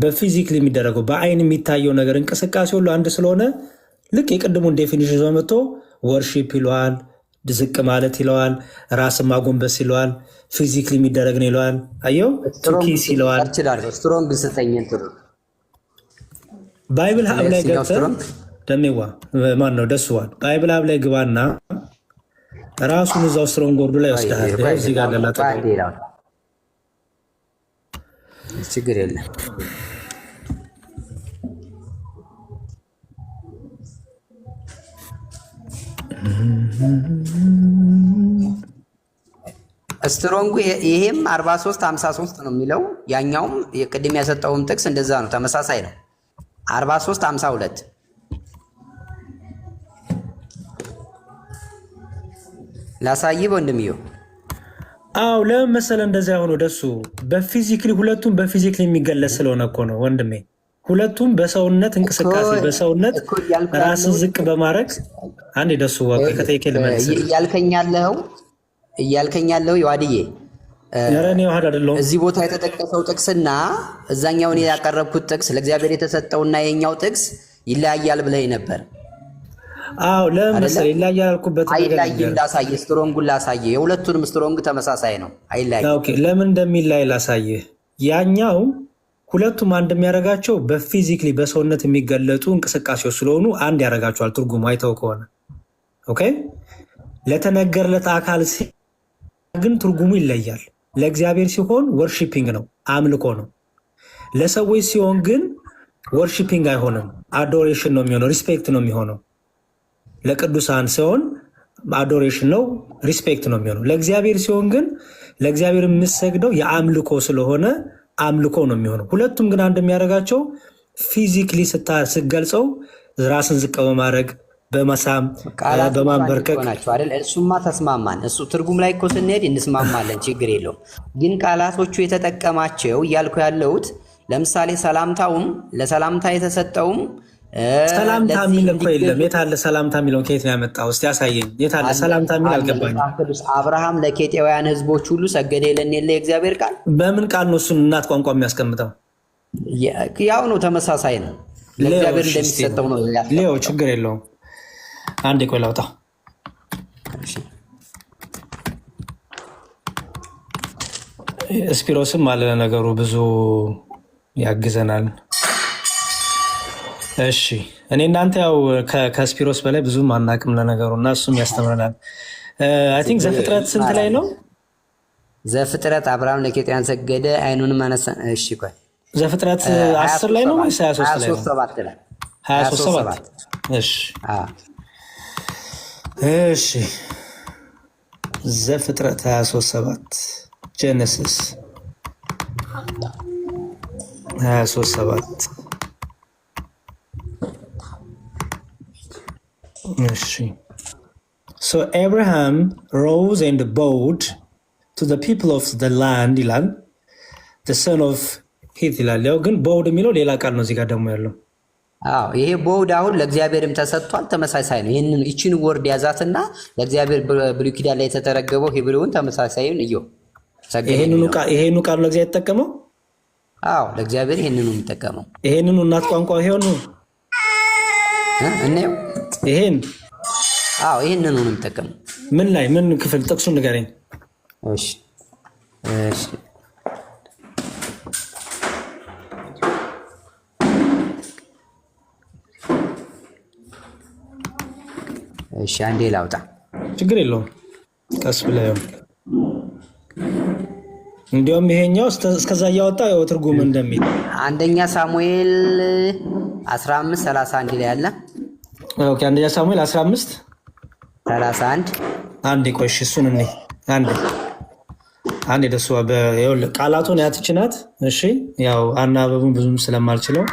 በፊዚክሊ የሚደረገው በአይን የሚታየው ነገር እንቅስቃሴ ሁሉ አንድ ስለሆነ ልክ የቅድሙን ዴፊኒሽን ይዞ መጥቶ ወርሺፕ ይለዋል፣ ዝቅ ማለት ይለዋል፣ ራስን ማጎንበስ ይለዋል፣ ፊዚክሊ የሚደረግ ነው ይለዋል። አየው ቱኪስ ይለዋል። ስትሮንግ ስተኝ ባይብል ሀብ ላይ ገብተህ ደሜዋ ማን ነው ደስዋል ባይብል ሀብ ላይ ግባና ራሱን እዛው ስትሮንግ ወርዱ ላይ ወስደሃል። እዚህ ጋር ገላጣ ችግር የለም። ስትሮንጉ ይሄም 43:53 ነው የሚለው። ያኛውም የቅድም ያሰጠውም ጥቅስ እንደዛ ነው፣ ተመሳሳይ ነው። 43:52 ላሳይህ ወንድምየው። አው ለምን መሰለህ እንደዚያ ሆኖ ደሱ በፊዚክሊ ሁለቱም በፊዚክሊ የሚገለጽ ስለሆነ እኮ ነው ወንድሜ። ሁለቱም በሰውነት እንቅስቃሴ በሰውነት ራስን ዝቅ በማድረግ አንዴ ደሱ ከጠይቄ ልመልስ እያልከኝ ያለው ይዋድዬ ያረኔ ዋህድ አይደለም። እዚህ ቦታ የተጠቀሰው ጥቅስና እዛኛውን ያቀረብኩት ጥቅስ ለእግዚአብሔር የተሰጠውና የኛው ጥቅስ ይለያያል ብለህ ነበር። አው ለምን መሰለህ ይለያያል አልኩበት ነገር አይለያይም። ላሳየህ፣ ስትሮንጉን ላሳየህ። የሁለቱንም ስትሮንግ ተመሳሳይ ነው፣ አይለያይም። ኦኬ ለምን እንደሚለያይ ላሳየህ። ያኛው ሁለቱም አንድ የሚያደርጋቸው በፊዚክሊ በሰውነት የሚገለጡ እንቅስቃሴዎች ስለሆኑ አንድ ያደርጋቸዋል። ትርጉሙ አይተው ከሆነ ኦኬ። ለተነገረለት አካል ግን ትርጉሙ ይለያል። ለእግዚአብሔር ሲሆን ወርሺፒንግ ነው፣ አምልኮ ነው። ለሰዎች ሲሆን ግን ወርሺፒንግ አይሆንም፣ አዶሬሽን ነው የሚሆነው፣ ሪስፔክት ነው የሚሆነው። ለቅዱሳን ሲሆን አዶሬሽን ነው፣ ሪስፔክት ነው የሚሆነው። ለእግዚአብሔር ሲሆን ግን ለእግዚአብሔር የምሰግደው የአምልኮ ስለሆነ አምልኮ ነው የሚሆነው። ሁለቱም ግን አንድ የሚያደርጋቸው ፊዚክሊ ስትገልጸው ራስን ዝቅ በማድረግ በመሳም በማንበርከክ ናቸው አይደል? እሱማ ተስማማን። እሱ ትርጉም ላይ እኮ ስንሄድ እንስማማለን፣ ችግር የለውም። ግን ቃላቶቹ የተጠቀማቸው እያልኩ ያለሁት ለምሳሌ ሰላምታውም ለሰላምታ የተሰጠውም ሰላምታ የሚል እኮ የለም። የት አለ ሰላምታ የሚለው? ከየት ነው ያመጣው? እስቲ ያሳየኝ። የት አለ ሰላምታ የሚል? አልገባኝም። አብርሃም ለኬጢያውያን ሕዝቦች ሁሉ ሰገደ ይለን የለ የእግዚአብሔር ቃል። በምን ቃል ነው እሱን እናት ቋንቋ የሚያስቀምጠው? ያው ነው፣ ተመሳሳይ ነው። ለእግዚአብሔር እንደሚሰጠው ነው። ሌው ችግር የለውም። አንዴ ቆይ ላውጣ። ስፒሮስም አለ ነገሩ ብዙ ያግዘናል። እሺ እኔ እናንተ ያው ከስፒሮስ በላይ ብዙም አናቅም ለነገሩ እና እሱም ያስተምረናል። አይ ቲንክ ዘፍጥረት ስንት ላይ ነው? ዘፍጥረት አብርሃም ለኬጢያውያን ሰገደ አይኑንም አነሳ። እሺ ቆይ ዘፍጥረት 10 ላይ ነው ወይስ 23 ላይ ነው? 23:7 እሺ እሺ ዘፍጥረት 23:7 ጄኔሲስ 23:7 So Abraham rose and bowed to the people of the land ይላል the son of Heth ይላል። ያው ግን bowed የሚለው ሌላ ቃል ነው እዚህ ጋር ደግሞ ያለው። አዎ ይሄ bowed አሁን ለእግዚአብሔርም ተሰጥቷል፣ ተመሳሳይ ነው። ይህችን ወርድ ያዛትና ለእግዚአብሔር ብሉይ ኪዳን ላይ የተተረገበው ሂብሩውን ተመሳሳይን እዩ። ይሄንኑ ቃል ነው እግዚአብሔር የተጠቀመው። አዎ ለእግዚአብሔር ይሄንኑ የሚጠቀመው ይሄንኑ እናት ቋንቋ ይሄው እኔው ይሄን ይሄንኑ ነው የሚጠቀመው። ምን ላይ ምን ክፍል ጥቅሱን ንገረኝ። እሺ እሺ እሺ አንዴ ላውጣ። ችግር የለውም ቀስ ብለህ እንዲያውም ይሄኛው እስከዛ እያወጣ ያው ትርጉም እንደሚል አንደኛ ሳሙኤል 15:31 ላይ አለ። ኦኬ አንደኛ ሳሙኤል 15:31 አንዴ ቆይሽ እሱን እኔ አንዴ ደሱ ቃላቱን ያትችናት። እሺ ያው አናበቡን ብዙም ስለማልችለው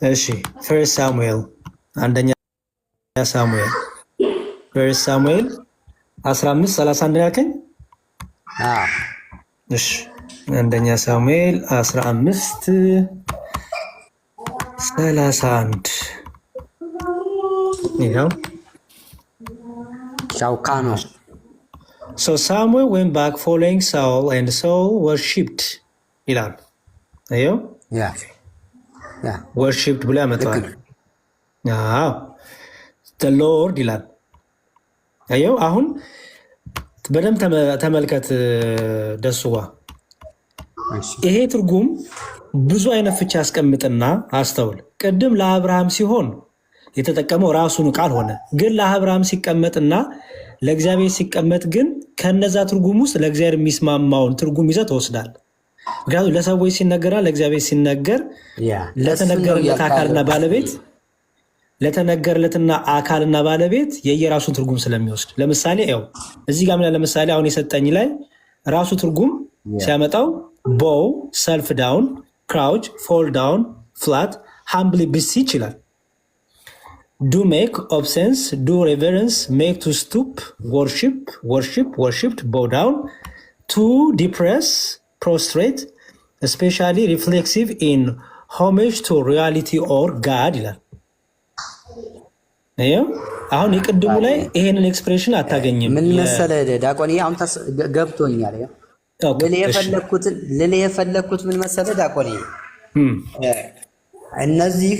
እሺ ፈርስት ሳሙኤል አንደኛ ሳሙኤል ፈርስት ሳሙኤል 15:31 ያልከኝ? እሺ አንደኛ ሳሙኤል 15:31 ይኸው ሻውካኖ So Samuel went back following Saul and Saul worshipped ይላል። አዮ worshipped ብሎ ያመጣዋል። አዎ the Lord ይላል። አዮ አሁን በደንብ ተመልከት ደሱዋ። ይሄ ትርጉም ብዙ አይነት ፍቻ ያስቀምጥና አስተውል። ቅድም ለአብርሃም ሲሆን የተጠቀመው ራሱን ቃል ሆነ። ግን ለአብርሃም ሲቀመጥና ለእግዚአብሔር ሲቀመጥ ግን ከነዛ ትርጉም ውስጥ ለእግዚአብሔር የሚስማማውን ትርጉም ይዘህ ትወስዳል። ምክንያቱም ለሰዎች ሲነገራል፣ ለእግዚአብሔር ሲነገር ለተነገረለት አካልና ባለቤት ለተነገረለትና አካልና ባለቤት የየራሱን ትርጉም ስለሚወስድ ለምሳሌ ው እዚህ ጋር ምን ለምሳሌ አሁን የሰጠኝ ላይ ራሱ ትርጉም ሲያመጣው ቦው ሰልፍ ዳውን ክራውች ፎል ዳውን ፍላት ሃምብሊ ቢሲች ይላል። ዱ ሜክ ኦብሴንስ ዱ ሬቨረንስ ሜክ ቱ ስቱፕ ወርሺፕድ ቦው ዳውን ቱ ዲፕሬስ ፕሮስትሬት ስፔሻሊ ሪፍሌክሲቭ ኢን ሆሜጅ ቱ ሪያሊቲ ኦር ጋድ ይላል። አሁን የቅድሙ ላይ ይሄንን ኤክስፕሬሽን አታገኝም። ምን መሰለህ ዲያቆን፣ አሁን ገብቶኛል። ልል የፈለግኩት ምን መሰለህ ዲያቆን፣ እነዚህ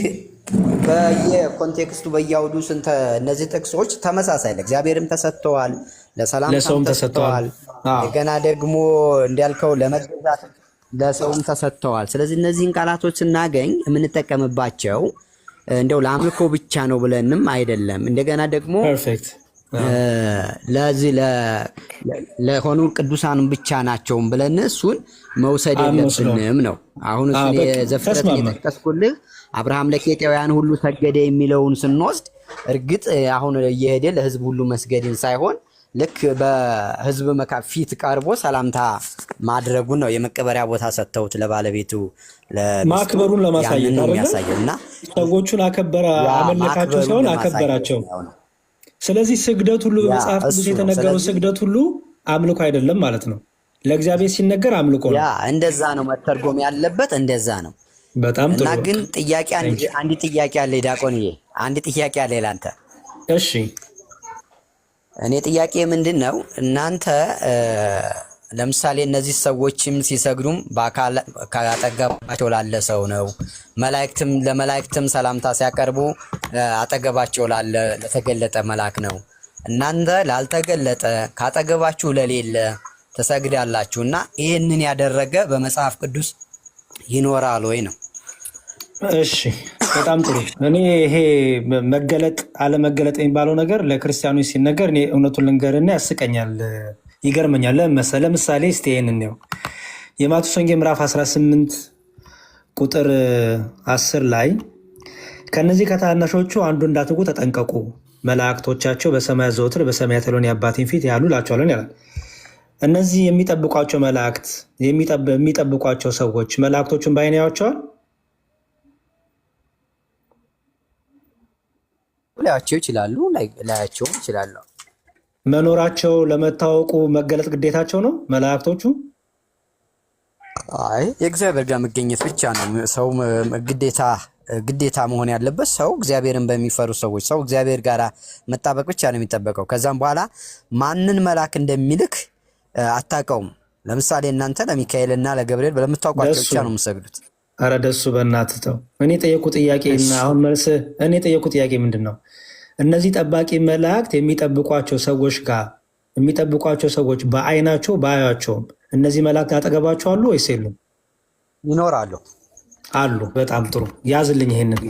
በየኮንቴክስቱ በየአውዱ እነዚህ ጥቅሶች ተመሳሳይ ለእግዚአብሔርም ተሰጥተዋል፣ ለሰላም ተሰጥተዋል፣ እንደገና ደግሞ እንዲያልከው ለመገዛት ለሰውም ተሰጥተዋል። ስለዚህ እነዚህን ቃላቶች ስናገኝ የምንጠቀምባቸው እንደው ለአምልኮ ብቻ ነው ብለንም አይደለም። እንደገና ደግሞ ለዚህ ለሆኑ ቅዱሳን ብቻ ናቸው ብለን እሱን መውሰድ የለብንም ነው። አሁን እሱን የዘፍጥረትን የጠቀስኩልህ አብርሃም ለኬጢያውያን ሁሉ ሰገደ የሚለውን ስንወስድ እርግጥ አሁን እየሄደ ለህዝብ ሁሉ መስገድን ሳይሆን ልክ በህዝብ ፊት ቀርቦ ሰላምታ ማድረጉን ነው የመቀበሪያ ቦታ ሰጥተውት ለባለቤቱ ማክበሩን ለማሳየት እና ሰዎቹን አከበረ አመለካቸው ሳይሆን አከበራቸው። ስለዚህ ስግደት ሁሉ በመጽሐፍ ቅዱስ የተነገረው ስግደት ሁሉ አምልኮ አይደለም ማለት ነው። ለእግዚአብሔር ሲነገር አምልኮ ነው። እንደዛ ነው መተርጎም ያለበት፣ እንደዛ ነው። በጣም ጥሩ። እና ግን ጥያቄ አንድ ጥያቄ አለ ዲያቆንዬ፣ አንድ ጥያቄ አለ ላንተ። እሺ እኔ ጥያቄ ምንድን ነው? እናንተ ለምሳሌ እነዚህ ሰዎችም ሲሰግዱም በአካል አጠገባቸው ላለ ሰው ነው። ለመላእክትም ሰላምታ ሲያቀርቡ አጠገባቸው ላለ ለተገለጠ መልአክ ነው። እናንተ ላልተገለጠ ካጠገባችሁ ለሌለ ተሰግዳላችሁ እና ይህንን ያደረገ በመጽሐፍ ቅዱስ ይኖራል ወይ ነው? እሺ በጣም ጥሩ። እኔ ይሄ መገለጥ አለመገለጥ የሚባለው ነገር ለክርስቲያኖች ሲነገር እኔ እውነቱን ልንገርና ያስቀኛል፣ ይገርመኛል። ለምሳሌ እስቲ ይሄንን ነው የማቴዎስ ወንጌል ምዕራፍ 18 ቁጥር 10 ላይ ከነዚህ ከታናሾቹ አንዱ እንዳትጉ ተጠንቀቁ፣ መላእክቶቻቸው በሰማያት ዘወትር በሰማያት ያለውን የአባቴን ፊት ያሉ እላቸዋለሁ ይላል። እነዚህ የሚጠብቋቸው መላእክት የሚጠብቋቸው ሰዎች መላእክቶቹን በዓይን ያዩዋቸዋል? ላያቸው ይችላሉ፣ ላያቸው ይችላሉ። መኖራቸው ለመታወቁ መገለጥ ግዴታቸው ነው መላእክቶቹ? አይ የእግዚአብሔር ጋር መገኘት ብቻ ነው ሰው ግዴታ መሆን ያለበት። ሰው እግዚአብሔርን በሚፈሩ ሰዎች ሰው እግዚአብሔር ጋር መጣበቅ ብቻ ነው የሚጠበቀው። ከዛም በኋላ ማንን መልአክ እንደሚልክ አታውቀውም። ለምሳሌ እናንተ ለሚካኤልና ለገብርኤል ለምታውቋቸው ብቻ ነው የምትሰግዱት። አረ ደሱ በእናትህ ተው። እኔ ጠየቁ ጥያቄና አሁን መልስ እኔ ጠየቁ ጥያቄ ምንድን ነው? እነዚህ ጠባቂ መላእክት የሚጠብቋቸው ሰዎች በዓይናቸው ባያቸውም እነዚህ መላእክት አጠገባቸው አሉ ወይስ የሉም? ይኖራሉ። አሉ። በጣም ጥሩ ያዝልኝ። ይሄንን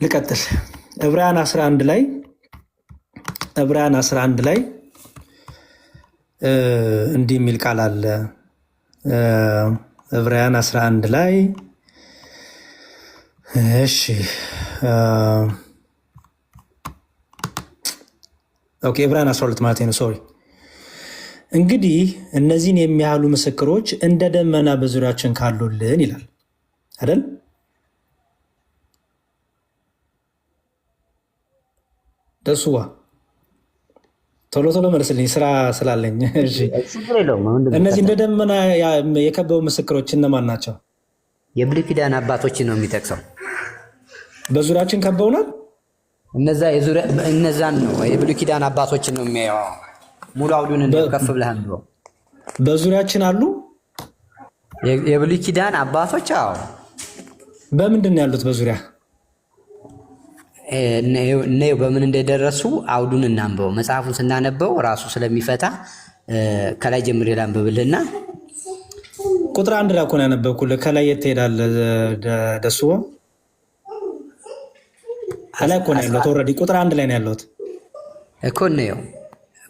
ልቀጥል። ዕብራውያን 11 ላይ እንዲህ የሚል ቃል አለ። ዕብራውያን 11 ላይ እሺ ኦኬ ዕብራውያን 12 ማለት ነው። ሶሪ እንግዲህ እነዚህን የሚያህሉ ምስክሮች እንደ ደመና በዙሪያችን ካሉልን ይላል አይደል? ደሱዋ ቶሎ መልስልኝ፣ ስራ ስላለኝ። እሺ እነዚህ እንደ ደመና የከበቡ ምስክሮች እነማን ናቸው? የብሉይ ኪዳን አባቶችን ነው የሚጠቅሰው። በዙሪያችን ከበውናል። እነዛን ነው የብሉይ ኪዳን አባቶችን ነው የሚያየው። ሙሉ አውዱን ከፍ ብለህ ነው በዙሪያችን አሉ የብሉይ ኪዳን አባቶች። አዎ በምንድን ነው ያሉት? በዙሪያ እኔው በምን እንደደረሱ አውዱን እናንበው። መጽሐፉን ስናነበው ራሱ ስለሚፈታ ከላይ ጀምሬ ላንብብልና ቁጥር 1 ላይ እኮ ነው ያነበብኩልህ። ከላይ የት ትሄዳለህ? ደሱ ከላይ እኮ ነው ያለሁት። ኦልሬዲ ቁጥር 1 ላይ ነው ያለሁት እኮ ነው።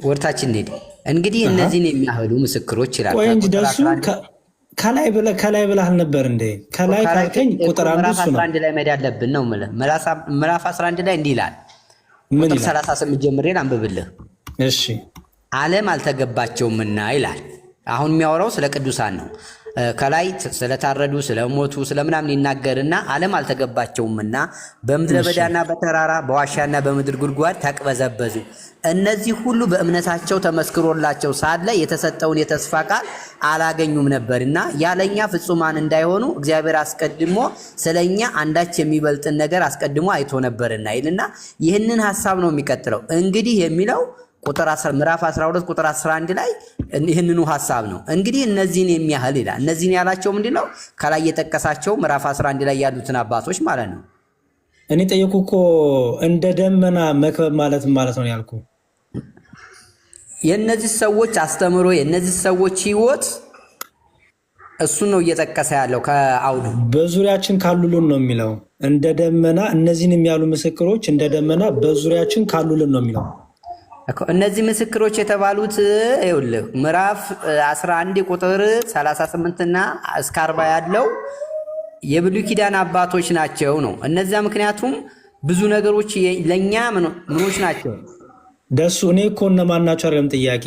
ወርታችን እንሂድ እንግዲህ እነዚህን የሚያህሉ ምስክሮች ይላል። ቆይ እንጂ ደሱ ከላይ ብለህ አልነበር እንዴ? ከላይ ካልከኝ ቁጥር አንዱ እሱ ነው። 11 ላይ መሄድ ያለብን ነው የምልህ። ምዕራፍ 11 ላይ እንዲህ ይላል። ምን ቁጥር ይላል? 38 ጀምሬን አንብብልህ። እሺ ዓለም አልተገባቸውምና ይላል። አሁን የሚያወራው ስለ ቅዱሳን ነው። ከላይ ስለታረዱ ስለሞቱ ስለምናምን ይናገርና ዓለም አልተገባቸውምና በምድረ በዳና በተራራ በዋሻና በምድር ጉድጓድ ተቅበዘበዙ። እነዚህ ሁሉ በእምነታቸው ተመስክሮላቸው ሳለ የተሰጠውን የተስፋ ቃል አላገኙም ነበርና ያለኛ ፍጹማን እንዳይሆኑ እግዚአብሔር አስቀድሞ ስለኛ አንዳች የሚበልጥን ነገር አስቀድሞ አይቶ ነበርና ይልና ይህንን ሐሳብ ነው የሚቀጥለው። እንግዲህ የሚለው ምዕራፍ 12 ቁጥር 11 ላይ ይህንኑ ሐሳብ ነው። እንግዲህ እነዚህን የሚያህል ይላል። እነዚህን ያላቸው ምንድነው? ከላይ የጠቀሳቸው ምዕራፍ 11 ላይ ያሉትን አባቶች ማለት ነው። እኔ ጠየቁ እኮ እንደ ደመና መክበብ ማለት ነው ያልኩ። የእነዚህ ሰዎች አስተምሮ የእነዚህ ሰዎች ህይወት እሱን ነው እየጠቀሰ ያለው ከአውዱ። በዙሪያችን ካሉልን ነው የሚለው። እንደ ደመና እነዚህን የሚያሉ ምስክሮች እንደ ደመና በዙሪያችን ካሉልን ነው የሚለው። እነዚህ ምስክሮች የተባሉት ይኸውልህ ምዕራፍ 11 ቁጥር 38 እና እስከ 40 ያለው የብሉይ ኪዳን አባቶች ናቸው ነው። እነዚያ ምክንያቱም ብዙ ነገሮች ለኛ ምኖች ናቸው። ደሱ እኔ እኮ እነማን ናቸው አይደለም ጥያቄ።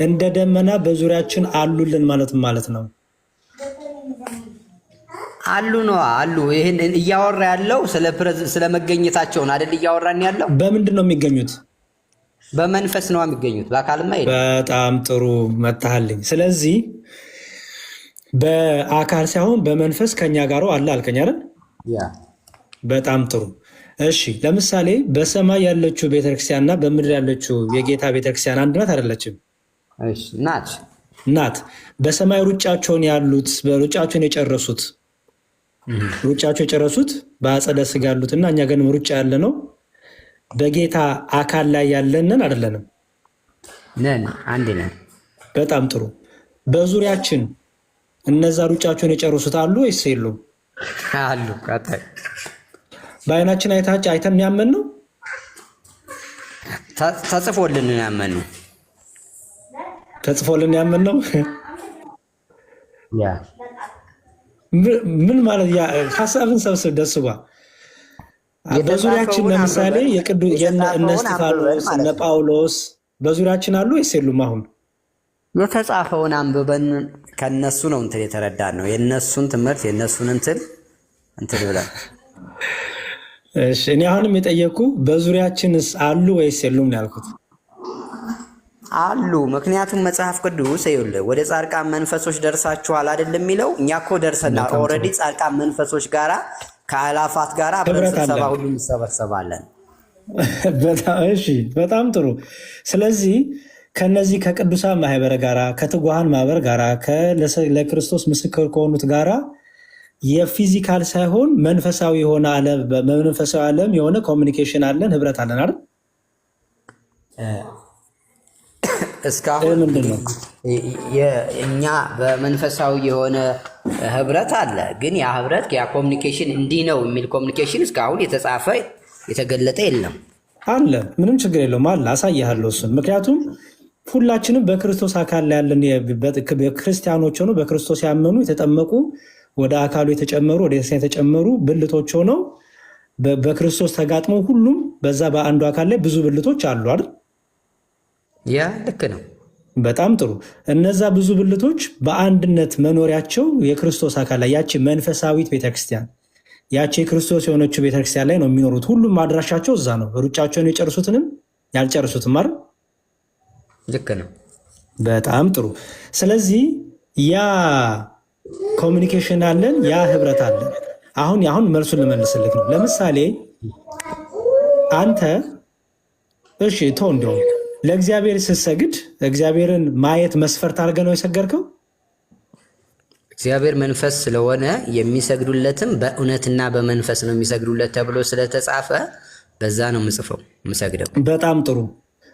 እንደ ደመና በዙሪያችን አሉልን ማለት ነው። አሉ ነው አሉ። ይሄን እያወራ ያለው ስለ መገኘታቸው ነው አይደል? እያወራን ያለው በምንድን ነው የሚገኙት? በመንፈስ ነው የሚገኙት። በአካልማ አይደለም። በጣም ጥሩ መጣልኝ። ስለዚህ በአካል ሳይሆን በመንፈስ ከኛ ጋር አለ አልከኝ አይደል? ያ በጣም ጥሩ። እሺ ለምሳሌ በሰማይ ያለችው ቤተክርስቲያንና በምድር ያለችው የጌታ ቤተክርስቲያን አንድ ናት አይደለችም? እሺ ናት። በሰማይ ሩጫቸውን የጨረሱት በአጸደ ሥጋ ያሉትና እኛ ግን ሩጫ ያለ ነው በጌታ አካል ላይ ያለንን አይደለንም? ነን፣ አንድ ነን። በጣም ጥሩ። በዙሪያችን እነዛ ሩጫቸውን የጨረሱት አሉ ወይስ የሉም? አሉ። ቀጣይ በአይናችን አይተን ያመን ነው? ተጽፎልን ያመን ነው። ተጽፎልን ያመን ነው። ያ ምን ማለት ያ? ሐሳብን ሰብስብ ደስባ። በዙሪያችን ለምሳሌ እነ እስጢፋኖስ እነ ጳውሎስ በዙሪያችን አሉ ወይስ የሉም? አሁን የተጻፈውን አንብበን ከነሱ ነው እንትን የተረዳን ነው። የነሱን ትምህርት የነሱን እንትን ብለን እሺ። እኔ አሁንም የጠየኩ በዙሪያችንስ አሉ ወይስ የሉም ነው ያልኩት። አሉ። ምክንያቱም መጽሐፍ ቅዱስ ይኸውልህ ወደ ጻድቃን መንፈሶች ደርሳችኋል አይደለም የሚለው። እኛ እኮ ደርሰናል ኦልሬዲ። ጻድቃን መንፈሶች ጋራ ከአላፋት ጋራ በስብሰባ ሁሉ እንሰበሰባለን። በጣም ጥሩ። ስለዚህ ከነዚህ ከቅዱሳን ማህበር ጋራ ከትጉሃን ማህበር ጋራ ለክርስቶስ ምስክር ከሆኑት ጋራ የፊዚካል ሳይሆን መንፈሳዊ የሆነ መንፈሳዊ ዓለም የሆነ ኮሚኒኬሽን አለን፣ ህብረት አለን አይደል? እስካሁን እኛ በመንፈሳዊ የሆነ ህብረት አለ። ግን ያ ህብረት ያ ኮሚኒኬሽን እንዲህ ነው የሚል ኮሚኒኬሽን እስካሁን የተጻፈ የተገለጠ የለም። አለ፣ ምንም ችግር የለውም። አለ፣ አሳይሃለሁ እሱን። ምክንያቱም ሁላችንም በክርስቶስ አካል ላይ ያለን ክርስቲያኖች ሆነው በክርስቶስ ያመኑ የተጠመቁ ወደ አካሉ የተጨመሩ ወደ ክርስቲያን የተጨመሩ ብልቶች ሆነው በክርስቶስ ተጋጥመው ሁሉም በዛ በአንዱ አካል ላይ ብዙ ብልቶች አሉ አይደል? ያ ልክ ነው። በጣም ጥሩ። እነዛ ብዙ ብልቶች በአንድነት መኖሪያቸው የክርስቶስ አካል ላይ ያቺ መንፈሳዊት ቤተክርስቲያን ያቺ የክርስቶስ የሆነችው ቤተክርስቲያን ላይ ነው የሚኖሩት። ሁሉም አድራሻቸው እዛ ነው። ሩጫቸውን የጨርሱትንም ያልጨርሱትም አይደል? ልክ ነው። በጣም ጥሩ። ስለዚህ ያ ኮሚኒኬሽን አለን፣ ያ ህብረት አለን። አሁን መልሱን ልመልስልክ ነው። ለምሳሌ አንተ እሺ እንዲሁም ለእግዚአብሔር ስትሰግድ እግዚአብሔርን ማየት መስፈርት አድርገህ ነው የሰገድከው? እግዚአብሔር መንፈስ ስለሆነ የሚሰግዱለትም በእውነትና በመንፈስ ነው የሚሰግዱለት ተብሎ ስለተጻፈ በዛ ነው የምሰግደው። በጣም ጥሩ።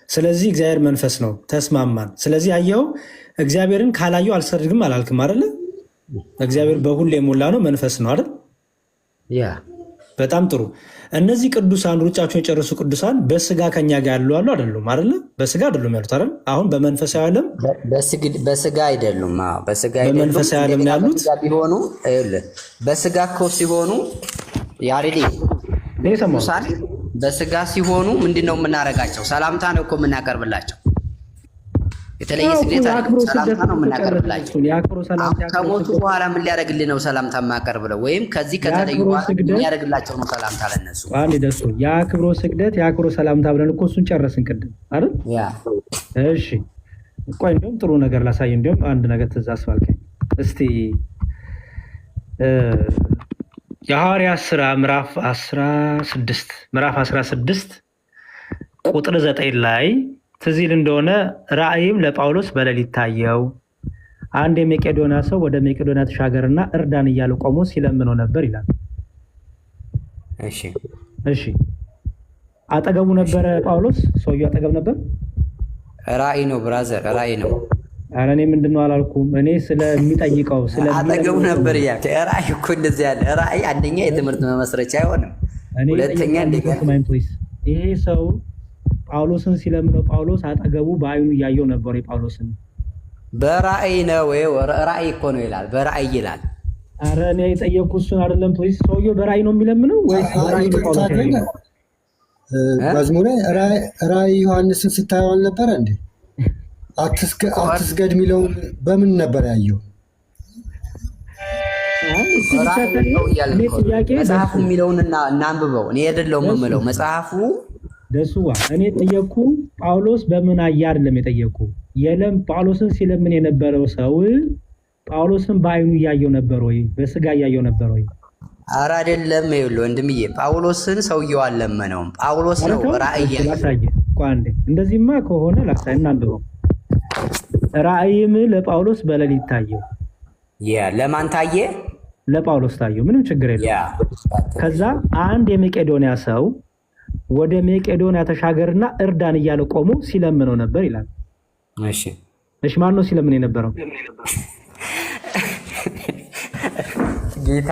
ስለዚህ እግዚአብሔር መንፈስ ነው፣ ተስማማን። ስለዚህ አየኸው፣ እግዚአብሔርን ካላየው አልሰግድም አላልክም አይደለ? እግዚአብሔር በሁሉ የሞላ ነው፣ መንፈስ ነው አይደል? ያ በጣም ጥሩ። እነዚህ ቅዱሳን ሩጫቸውን የጨረሱ ቅዱሳን በስጋ ከኛ ጋር ያሉ አሉ አይደሉም? አይደለ? በስጋ አይደሉም ያሉት አይደል? አሁን በመንፈሳዊ ዓለም በስጋ አይደሉም። በመንፈሳዊ ዓለም ነው ያሉት። ቢሆኑ በስጋ እኮ ሲሆኑ ያሬዲ ቅዱሳን በስጋ ሲሆኑ ምንድነው የምናደርጋቸው? ሰላምታ ነው እኮ የምናቀርብላቸው። የተለየ ስግደት ሰላምታ ነው የምናቀርብላቸው። ከሞቱ በኋላ ምን ሊያደርግልህ ነው ሰላምታ የማቀርብለው? ወይም ከዚህ ከተለዩ ሊያደርግላቸው ነው ሰላምታ ለነሱ? አንድ ደሱ የአክብሮ ስግደት የአክብሮ ሰላምታ ብለን እኮ እሱን ጨረስን ቅድም አይደል? እሺ ቆይ እንደውም ጥሩ ነገር ላሳይ። እንደውም አንድ ነገር ትዝ አስባልከኝ። እስቲ የሐዋርያት ሥራ ምዕራፍ 16 ቁጥር 9 ላይ ትዝ ይል እንደሆነ ራእይም ለጳውሎስ በሌሊት ታየው፣ አንድ የመቄዶንያ ሰው ወደ መቄዶንያ ተሻገርና እርዳን እያለ ቆሞ ሲለምነው ነበር ይላል። እሺ አጠገቡ ነበረ ጳውሎስ? ሰውየው አጠገብ ነበር? ራእይ ነው ብራዘር፣ ራእይ ነው። ኧረ እኔ ምንድን ነው አላልኩም። እኔ ስለሚጠይቀው አጠገቡ ነበር እያልክ። ራእይ እኮ እንደዚህ ያለ ራእይ አንደኛ የትምህርት መመስረቻ አይሆንም፣ ሁለተኛ እንደገና ይሄ ሰው ጳውሎስን ሲለምነው ጳውሎስ አጠገቡ በአይኑ እያየው ነበር። የጳውሎስን በራእይ ነው ራእይ እኮ ነው ይላል፣ በራእይ ይላል። ኧረ እኔ የጠየኩ እሱን አይደለም። ፖሊስ ሰውየው በራእይ ነው የሚለምነው ወይስ በራእይ ነው ጳውሎስ ያለው? መዝሙሬ ራእይ ዮሐንስን ስታየው አልነበረ እንዴ? አትስገድ የሚለውን በምን ነበር ያየው? መጽሐፉ የሚለውን እናንብበው። እኔ አይደለሁም የምለው መጽሐፉ ደሱዋ እኔ ጠየቅኩ። ጳውሎስ በምን አየ አይደለም የጠየቅኩ። ጳውሎስን ሲለምን የነበረው ሰው ጳውሎስን በአይኑ እያየው ነበር ወይ? በስጋ እያየው ነበር ወይ? ኧረ አይደለም። ይኸውልህ ወንድምዬ ጳውሎስን ሰውየው አልለመነውም። ጳውሎስ ነው ራእይ ያሳየ። እንደዚህማ ከሆነ ላሳይ እናንብበው። ራእይም ለጳውሎስ በሌሊት ታየው። ለማን ታየ? ለጳውሎስ ታየው። ምንም ችግር የለም። ከዛ አንድ የመቄዶንያ ሰው ወደ መቄዶንያ ተሻገርና እርዳን እያለ ቆሞ ሲለምነው ነበር ይላል። እሺ ማን ነው ሲለምን የነበረው? ጌታ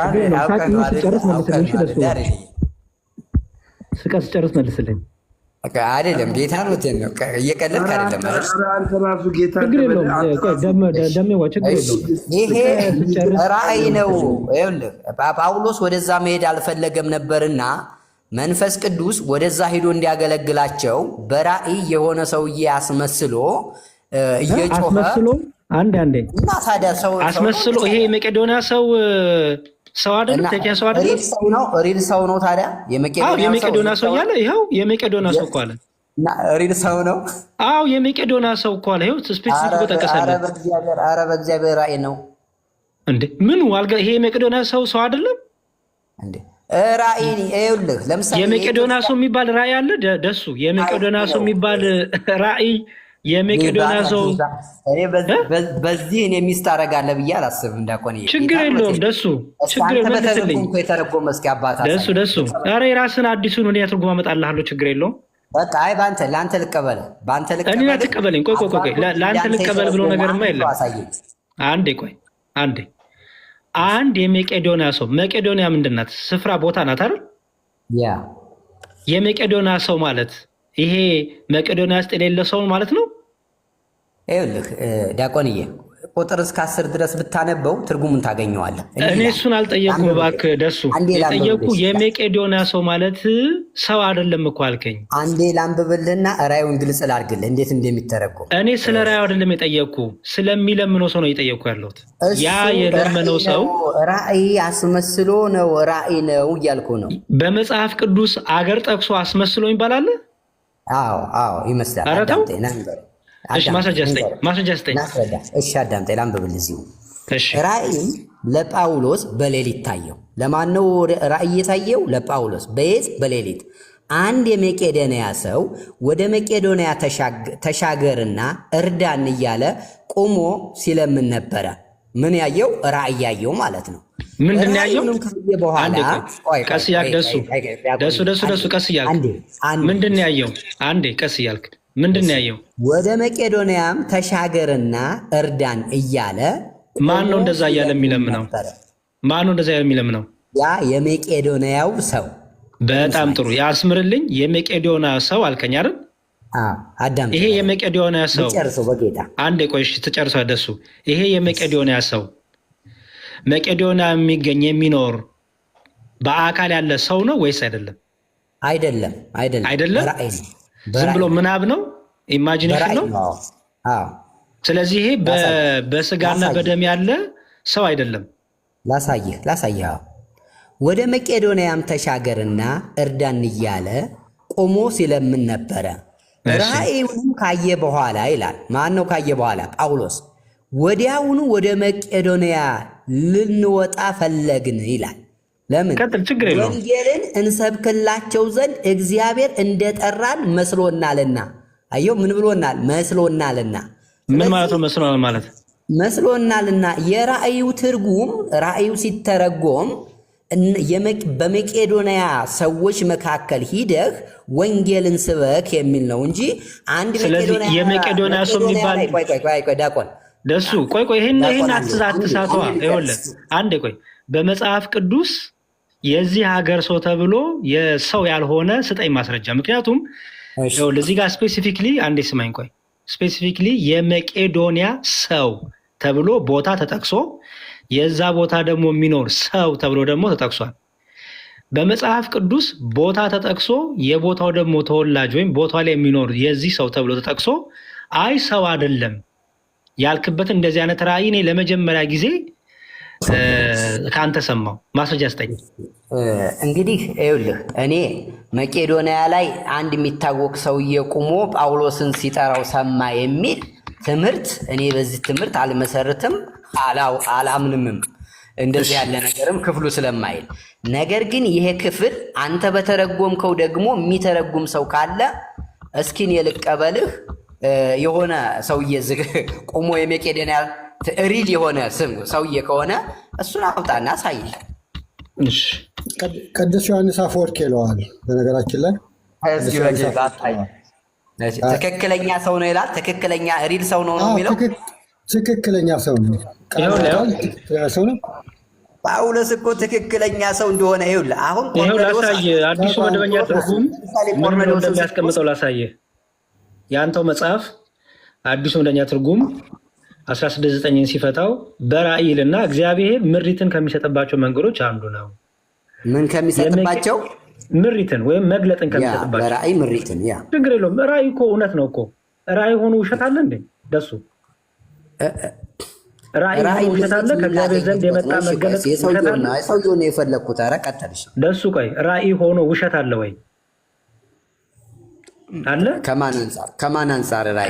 ስጨርስ መልስልኝ። አይደለም ጌታ ነው ነው እየቀለድክ አይደለም። ይሄ ራእይ ነው። ይኸውልህ ጳውሎስ ወደዛ መሄድ አልፈለገም ነበርና መንፈስ ቅዱስ ወደዛ ሂዶ እንዲያገለግላቸው በራእይ የሆነ ሰውዬ አስመስሎ እየጮኸ አንዴ እና ታዲያ ሰው አስመስሎ ይሄ የመቄዶንያ ሰው አይደለም? ተኪያ ሰው አይደለም? ሪል ሰው ነው። ታዲያ የመቄዶንያ ሰው ያለ ይኸው የመቄዶንያ ሰው እኮ አለ። ሪል ሰው ነው። አዎ የመቄዶንያ ሰው እኮ አለ። ይኸው ስፔሲፊክ ተጠቀሰለት። ኧረ በእግዚአብሔር ራእይ ነው እንዴ? ምን ዋልጋ? ይሄ የመቄዶንያ ሰው አይደለም እንዴ? ራእይ ይኸውልህ፣ ለምሳሌ የመቄዶንያ ሰው የሚባል ራእይ አለ። ደሱ የመቄዶንያ ሰው የሚባል ራእይ የመቄዶንያ ሰው በዚህ እኔ ሚስት አደርጋለሁ ብዬ አላስብም። እንዳቆን ችግር የለውም። ደሱ ችግር መልስልኝ። የተረጎመ እስኪ አባታ ደሱ ኧረ የራስን አዲሱን እኔ ትርጉም አመጣልሃለሁ። ችግር የለውም። በቃ አይ ለአንተ ልቀበል፣ እኔ አትቀበለኝ። ቆይ ለአንተ ልቀበል ብሎ ነገርማ የለም። አንዴ አንድ የመቄዶንያ ሰው መቄዶንያ ምንድን ናት? ስፍራ ቦታ ናት አይደል? የመቄዶንያ ሰው ማለት ይሄ መቄዶንያ ውስጥ የሌለ ሰው ማለት ነው። ይኸውልህ ዲያቆንዬ ቁጥር እስከ 10 ድረስ ብታነበው ትርጉሙን ታገኘዋለህ። እኔ እሱን አልጠየኩም እባክህ ደሱ። የጠየኩ የመቄዶንያ ሰው ማለት ሰው አይደለም እኮ አልከኝ። አንዴ ላንብብልህና ራእዩን ግልጽ ላድርግልህ እንዴት እንደሚተረጎም። እኔ ስለ ራእዩ አይደለም የጠየኩ፣ ስለሚለምነው ሰው ነው የጠየኩ ያለሁት። ያ የለመነው ሰው ራእይ አስመስሎ ነው ራእይ ነው እያልኩ ነው። በመጽሐፍ ቅዱስ አገር ጠቅሶ አስመስሎ ይባላል። አዎ ይመስላል። እሺ ማስረጃ ስጠኝ። እሺ አዳምጠኝ ላንብብልህ እዚሁ። ራእይ ለጳውሎስ በሌሊት ታየው። ለማን ነው ራእይ የታየው? ለጳውሎስ። በየት? በሌሊት። አንድ የመቄዶንያ ሰው ወደ መቄዶንያ ተሻገርና እርዳን እያለ ቆሞ ሲለምን ነበረ። ምን ያየው? ራእይ ያየው ማለት ነው። ምንድን ያየው? ቀስ እያልክ ደሱ ቀስ እያልክ ምንድን ያየው? አንዴ ቀስ እያልክ ምንድን ያየው? ወደ መቄዶንያም ተሻገርና እርዳን እያለ። ማን ነው እንደዛ እያለ የሚለምነው? ማን ነው እንደዛ እያለ የሚለምነው? ያ የመቄዶንያው ሰው በጣም ጥሩ ያስምርልኝ። የመቄዶንያ ሰው አልከኝ አይደል? አዳም ይሄ የመቄዶንያ ሰው ጨርሰው በጌታ አንድ ቆይሽ ትጨርሰው ደሱ። ይሄ የመቄዶንያ ሰው መቄዶንያ የሚኖር በአካል ያለ ሰው ነው ወይስ አይደለም? አይደለም። ዝም ብሎ ምናብ ነው፣ ኢማጂኔሽን ነው። ስለዚህ ይሄ በስጋና በደም ያለ ሰው አይደለም። ላሳይህ። ወደ መቄዶንያም ተሻገርና እርዳን እያለ ቆሞ ሲለምን ነበረ። ራእዩንም ካየ በኋላ ይላል። ማን ነው ካየ በኋላ? ጳውሎስ። ወዲያውኑ ወደ መቄዶንያ ልንወጣ ፈለግን ይላል። ለምን? ወንጌልን እንሰብክላቸው ዘንድ እግዚአብሔር እንደጠራን መስሎናልና። አየው፣ ምን ብሎናል? መስሎናልና። ምን ማለት ነው መስሎናል ማለት? መስሎናልና የራእዩ ትርጉም ራእዩ ሲተረጎም በመቄዶንያ ሰዎች መካከል ሂደህ ወንጌልን ስበክ የሚል ነው እንጂ አንድ የመቄዶንያ ሰው የሚባል ዳቆን ደሱ ቆይ ይሄን አትሳተዋ። ይኸውልህ አንዴ ቆይ፣ በመጽሐፍ ቅዱስ የዚህ ሀገር ሰው ተብሎ የሰው ያልሆነ ስጠኝ ማስረጃ። ምክንያቱም እዚህ ጋር ስፔሲፊክሊ አንዴ ስማኝ ቆይ፣ ስፔሲፊክሊ የመቄዶንያ ሰው ተብሎ ቦታ ተጠቅሶ የዛ ቦታ ደግሞ የሚኖር ሰው ተብሎ ደግሞ ተጠቅሷል። በመጽሐፍ ቅዱስ ቦታ ተጠቅሶ የቦታው ደግሞ ተወላጅ ወይም ቦታ ላይ የሚኖር የዚህ ሰው ተብሎ ተጠቅሶ አይ ሰው አይደለም ያልክበት እንደዚህ አይነት ራእይ እኔ ለመጀመሪያ ጊዜ ከአንተ ሰማው። ማስረጃ ስጠኝ። እንግዲህ ይኸውልህ እኔ መቄዶንያ ላይ አንድ የሚታወቅ ሰውዬ ቁሞ ጳውሎስን ሲጠራው ሰማ የሚል ትምህርት እኔ በዚህ ትምህርት አልመሰርትም፣ አላምንምም። እንደዚህ ያለ ነገርም ክፍሉ ስለማይል፣ ነገር ግን ይሄ ክፍል አንተ በተረጎምከው ደግሞ የሚተረጉም ሰው ካለ እስኪን የልቀበልህ የሆነ ሰውዬ ቁሞ የመቄዶንያ ሪል የሆነ ስም ሰውዬ ከሆነ እሱን አውጣና አሳይ። ቅዱስ ዮሐንስ አፈወርቅ ይለዋል። በነገራችን ላይ ትክክለኛ ሰው ነው ይላል። ትክክለኛ ሪል ሰው ነው የሚለው ትክክለኛ ሰው ነው። ጳውሎስ እኮ ትክክለኛ ሰው እንደሆነ ይኸውልህ፣ አሁን ላሳየህ። አዲሱ መደበኛ ትርጉም ምን እንደሚያስቀምጠው ላሳየህ። የአንተው መጽሐፍ አዲሱ መደበኛ ትርጉም 16:9 ሲፈታው በራእይ ይልና እግዚአብሔር ምሪትን ከሚሰጥባቸው መንገዶች አንዱ ነው። ምን ከሚሰጥባቸው? ምሪትን ወይም መግለጥን ከሚሰጥባቸው። በራእይ ምሪትን። ያ ችግር የለውም። ራእይ እኮ እውነት ነው እኮ። ራእይ ሆኖ ውሸት አለ እንዴ? ደሱ ራእይ ሆኖ ውሸት አለ? ከእግዚአብሔር ዘንድ የመጣ መገለጥ የሰውየውን ነው የፈለግኩት። ኧረ ቀጥልሽ። ደሱ ቆይ፣ ራእይ ሆኖ ውሸት አለ ወይ? አለ። ከማን አንጻር? ራእይ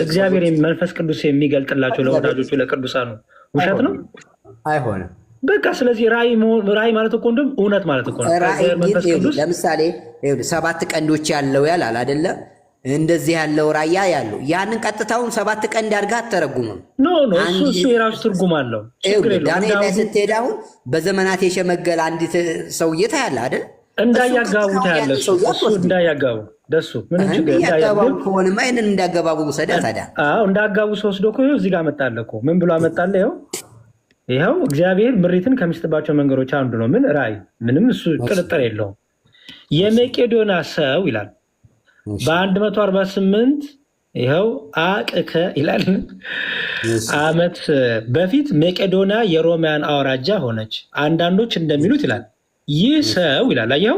እግዚአብሔር መንፈስ ቅዱስ የሚገልጥላቸው ለወዳጆቹ ለቅዱሳኑ ውሸት ነው? አይሆንም። በቃ ስለዚህ ራእይ ማለት እኮ እንደውም እውነት ማለት እኮ ነው። መንፈስ ቅዱስ ለምሳሌ 7 ቀንዶች ያለው ያላል አይደለ? እንደዚህ ያለው ራእይ ያለው ያንን ቀጥታውን 7 ቀንድ አድርገህ አትተረጉምም። እሱ የራሱ ትርጉም አለው። ዳንኤል ላይ ስትሄድ አሁን በዘመናት የሸመገለ አንዲት ሰውዬ ታያለህ አይደል? እንዳያጋቡት ያለ እሱ እንዳያጋቡ ደሱ ምንም ችግር እንዳያጋቡ ከሆነማ ይሄንን እንዳያጋቡ ሰዳ ታዲያ እንዳያጋቡ ወስዶ እኮ እዚህ ጋር መጣለ እኮ ምን ብሎ አመጣለ? ይኸው እግዚአብሔር ምሪትን ከሚሰጥባቸው መንገዶች አንዱ ነው። ምን ራእይ ምንም እሱ ጥርጥር የለውም። የመቄዶንያ ሰው ይላል በ148 ይኸው አቅከ ይላል ዓመት በፊት መቄዶንያ የሮማውያን አውራጃ ሆነች። አንዳንዶች እንደሚሉት ይላል ይህ ሰው ይላል። አየኸው?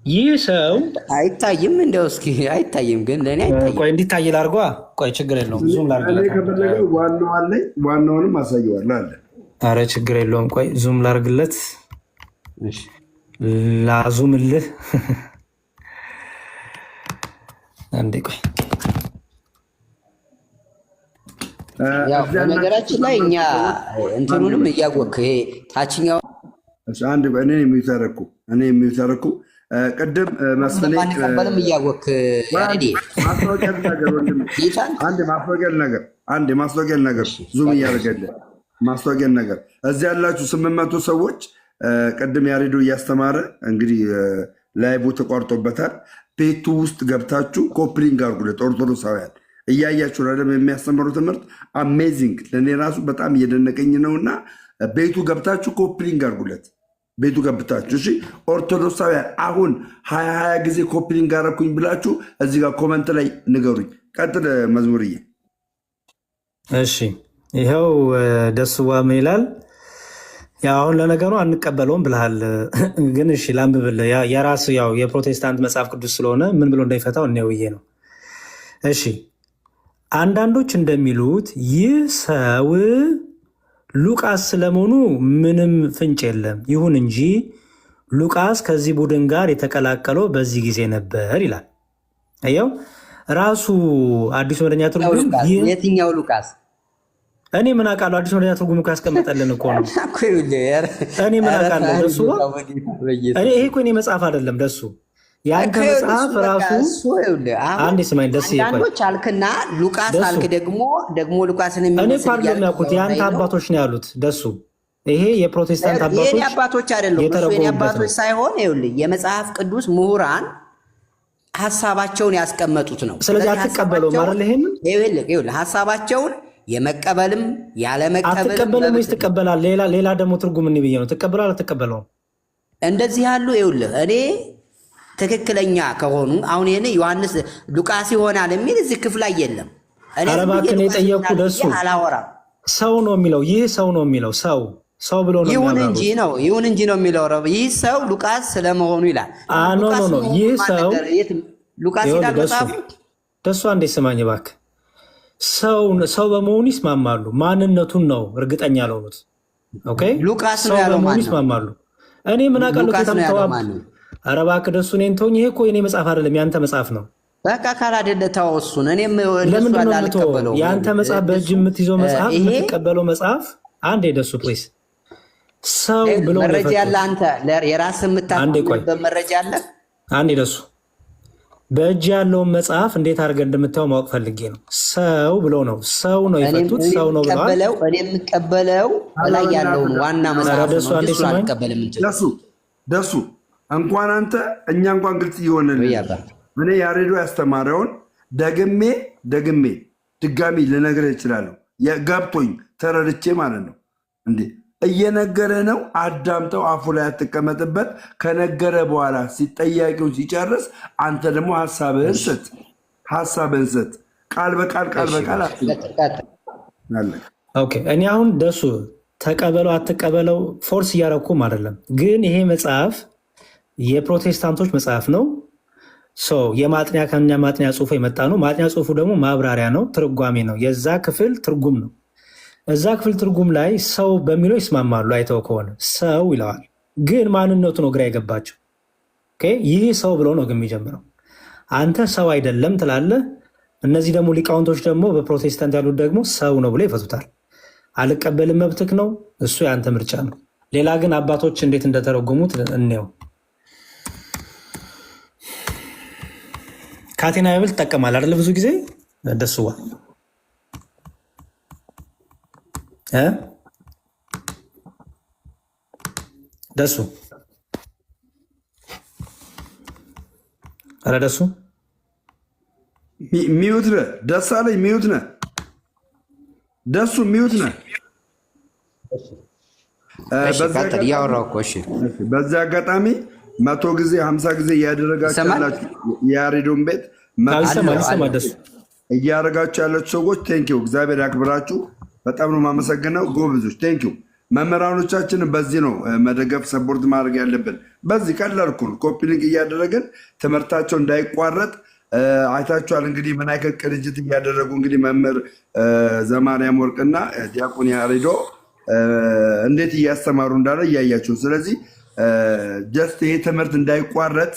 ይህ ሰው አይታይም፣ እንደው እስኪ አይታይም፣ ግን ለእኔ አይታይም። ቆይ እንዲታይ ላድርጓ። ቆይ ችግር የለውም። ዙም ላድርግለት። ዋናውንም አሳየዋለሁ አለ። ኧረ ችግር የለውም። ቆይ ዙም ላድርግለት፣ ላዙምልህ። አንዴ ቆይ። በነገራችን ላይ እኛ እንትኑንም እያወቅህ ይሄ ታችኛው እኔ የሚተረኩ ቅድም መስፍኔ ማስታወቂያ ነገር ዙም እያደረገልን ማስታወቂያ ነገር እዚህ ያላችሁ 800 ሰዎች ቅድም ያሬዶ እያስተማረ እንግዲህ ላይቡ ተቋርጦበታል። ፔቱ ውስጥ ገብታችሁ ኮፕሊንግ አድርጉለት። ኦርቶዶክሳውያን እያያችሁ አይደለም? የሚያስተምሩ ትምህርት አሜዚንግ፣ ለእኔ ራሱ በጣም እየደነቀኝ ነውና ቤቱ ገብታችሁ ኮፕሊንግ አድርጉለት። ቤቱ ገብታችሁ እሺ። ኦርቶዶክሳውያን አሁን 20 ጊዜ ኮፕሊንግ አደረኩኝ ብላችሁ እዚህ ጋር ኮመንት ላይ ንገሩኝ። ቀጥል መዝሙርዬ። እሺ ይኸው ደስዋ ምን ይላል? ያው አሁን ለነገሩ አንቀበለውም ብልሃል፣ ግን እሺ ላንብብልህ። የራሱ ያው የፕሮቴስታንት መጽሐፍ ቅዱስ ስለሆነ ምን ብሎ እንደሚፈታው እኔውዬ ነው። እሺ አንዳንዶች እንደሚሉት ይህ ሰው ሉቃስ ስለመሆኑ ምንም ፍንጭ የለም። ይሁን እንጂ ሉቃስ ከዚህ ቡድን ጋር የተቀላቀለው በዚህ ጊዜ ነበር ይላል። አየው ራሱ አዲሱ መደበኛ ትርጉም የትኛው ሉቃስ? እኔ ምን አውቃለሁ? አዲሱ መደበኛ ትርጉም እኮ ያስቀመጠልን እኮ ነው። እኔ ምን አውቃለሁ? ደሱ ይሄ እኮ እኔ መጽሐፍ አይደለም ደሱ ያንተ መጽሐፍ ራሱ አንድ ስማኝ ደስ ይቆይ። አንዳንዶች አልክና ሉቃስ አልክ ደግሞ ሉቃስን እኔ እኮ አይደለም ያልኩት የአንተ አባቶች ነው ያሉት ደሱ። ይሄ የፕሮቴስታንት አባቶች የኔ አባቶች አይደለም እሱ የኔ አባቶች ሳይሆን ይኸውልህ የመጽሐፍ ቅዱስ ምሁራን ሐሳባቸውን ያስቀመጡት ነው። ስለዚህ አትቀበለውም አይደል? ይኸውልህ ሐሳባቸውን የመቀበልም ያለመቀበልም አትቀበልም ወይስ ትቀበላለህ? ሌላ ደግሞ ትርጉም እኔ ብዬ ነው ትቀበላለህ አትቀበለውም? እንደዚህ ያሉ ይኸውልህ እኔ ትክክለኛ ከሆኑ አሁን ይሄን ዮሐንስ ሉቃስ ይሆናል የሚል እዚህ ክፍል ላይ የለም። እኔ አረባክን የጠየቁ ደሱ አላወራም። ሰው ነው የሚለው ይህ ሰው ነው የሚለው ሰው ብሎ ነው ይሁን እንጂ ነው የሚለው ይህ ሰው ሉቃስ ስለመሆኑ ይላል። ኖ ይህ ሰው ሉቃስ ይላል መጽሐፉ። ደሱ አንዴ ስማኝ እባክህ። ሰው በመሆኑ ይስማማሉ። ማንነቱን ነው እርግጠኛ ያልሆኑት። ኦኬ ሉቃስ ነው ያለው ማለት ነው። ይስማማሉ። እኔ ምን አውቃለሁ? ከተምተዋል ኧረ እባክህ ደሱ እኔን ተውኝ። ይሄ እኮ የኔ መጽሐፍ አይደለም ያንተ መጽሐፍ ነው። በቃ ካላደለ ተው እሱን። እኔም ለምንድን ነው የምትወው? የአንተ መጽሐፍ በእጅ የምትይዘው መጽሐፍ የምትቀበለው መጽሐፍ አንዴ ደሱ ፕሊስ ሰው ብሎ መረጃ ያለ አንተ የራስህ የምታውቀው መረጃ አለ። አንዴ ደሱ በእጅ ያለውን መጽሐፍ እንዴት አድርገህ እንደምታየው ማወቅ ፈልጌ ነው። ሰው ብሎ ነው የፈቱት ሰው ነው ብለዋል። እኔ የምቀበለው ላይ ያለውን ዋና መጽሐፍ ነው። ደሱ እንኳን አንተ እኛ እንኳን ግልጽ እየሆነልን እኔ ያሬዶ ያስተማረውን ድጋሚ ልነግርህ እችላለሁ። ገብቶኝ ተረድቼ ማለት ነው። እንዴ እየነገረ ነው። አዳምጠው፣ አፉ ላይ አትቀመጥበት። ከነገረ በኋላ ሲጠያቂውን ሲጨርስ አንተ ደግሞ ሀሳብህን ስጥ። ቃል በቃል ኦኬ። እኔ አሁን ደሱ ተቀበለው አትቀበለው ፎርስ እያረኩም አይደለም፣ ግን ይሄ መጽሐፍ የፕሮቴስታንቶች መጽሐፍ ነው። የማጥኛ ከኛ ማጥኛ ጽሁፉ የመጣ ነው። ማጥኛ ጽሁፉ ደግሞ ማብራሪያ ነው፣ ትርጓሜ ነው፣ የዛ ክፍል ትርጉም ነው። እዛ ክፍል ትርጉም ላይ ሰው በሚለው ይስማማሉ። አይተው ከሆነ ሰው ይለዋል፣ ግን ማንነቱ ነው ግራ የገባቸው። ይህ ሰው ብሎ ነው ግን የሚጀምረው። አንተ ሰው አይደለም ትላለህ። እነዚህ ደግሞ ሊቃውንቶች ደግሞ በፕሮቴስታንት ያሉት ደግሞ ሰው ነው ብሎ ይፈቱታል። አልቀበልም መብትክ ነው፣ እሱ የአንተ ምርጫ ነው። ሌላ ግን አባቶች እንዴት እንደተረጎሙት እንየው። ካቴና ባይብል ትጠቀማለህ አይደለ? ብዙ ጊዜ ደስዋ ደሱ ኧረ ደሱ ሚዩት ነህ። ደስ አለኝ ሚዩት ነህ። ደሱ ሚዩት ነህ። በዚህ አጋጣሚ 100 ጊዜ 50 ጊዜ እያደረጋችሁ ያላችሁ የያሬዶን ቤት እያደረጋችሁ ያላችሁ ሰዎች ቴንኪው፣ እግዚአብሔር ያክብራችሁ። በጣም ነው የማመሰግነው። ጎበዞች ቴንኪው። መምህራኖቻችንን በዚህ ነው መደገፍ ሰፖርት ማድረግ ያለብን። በዚህ ቀላል ኮፒ ሊንክ እያደረግን ትምህርታቸው እንዳይቋረጥ አይታችኋል። እንግዲህ ምን አይነት ቅንጅት እያደረጉ እንግዲህ መምህር ዘማርያም ወርቅና ዲያቆን ያሬዶ እንዴት እያስተማሩ እንዳለ እያያችሁ። ስለዚህ ጀስት ይሄ ትምህርት እንዳይቋረጥ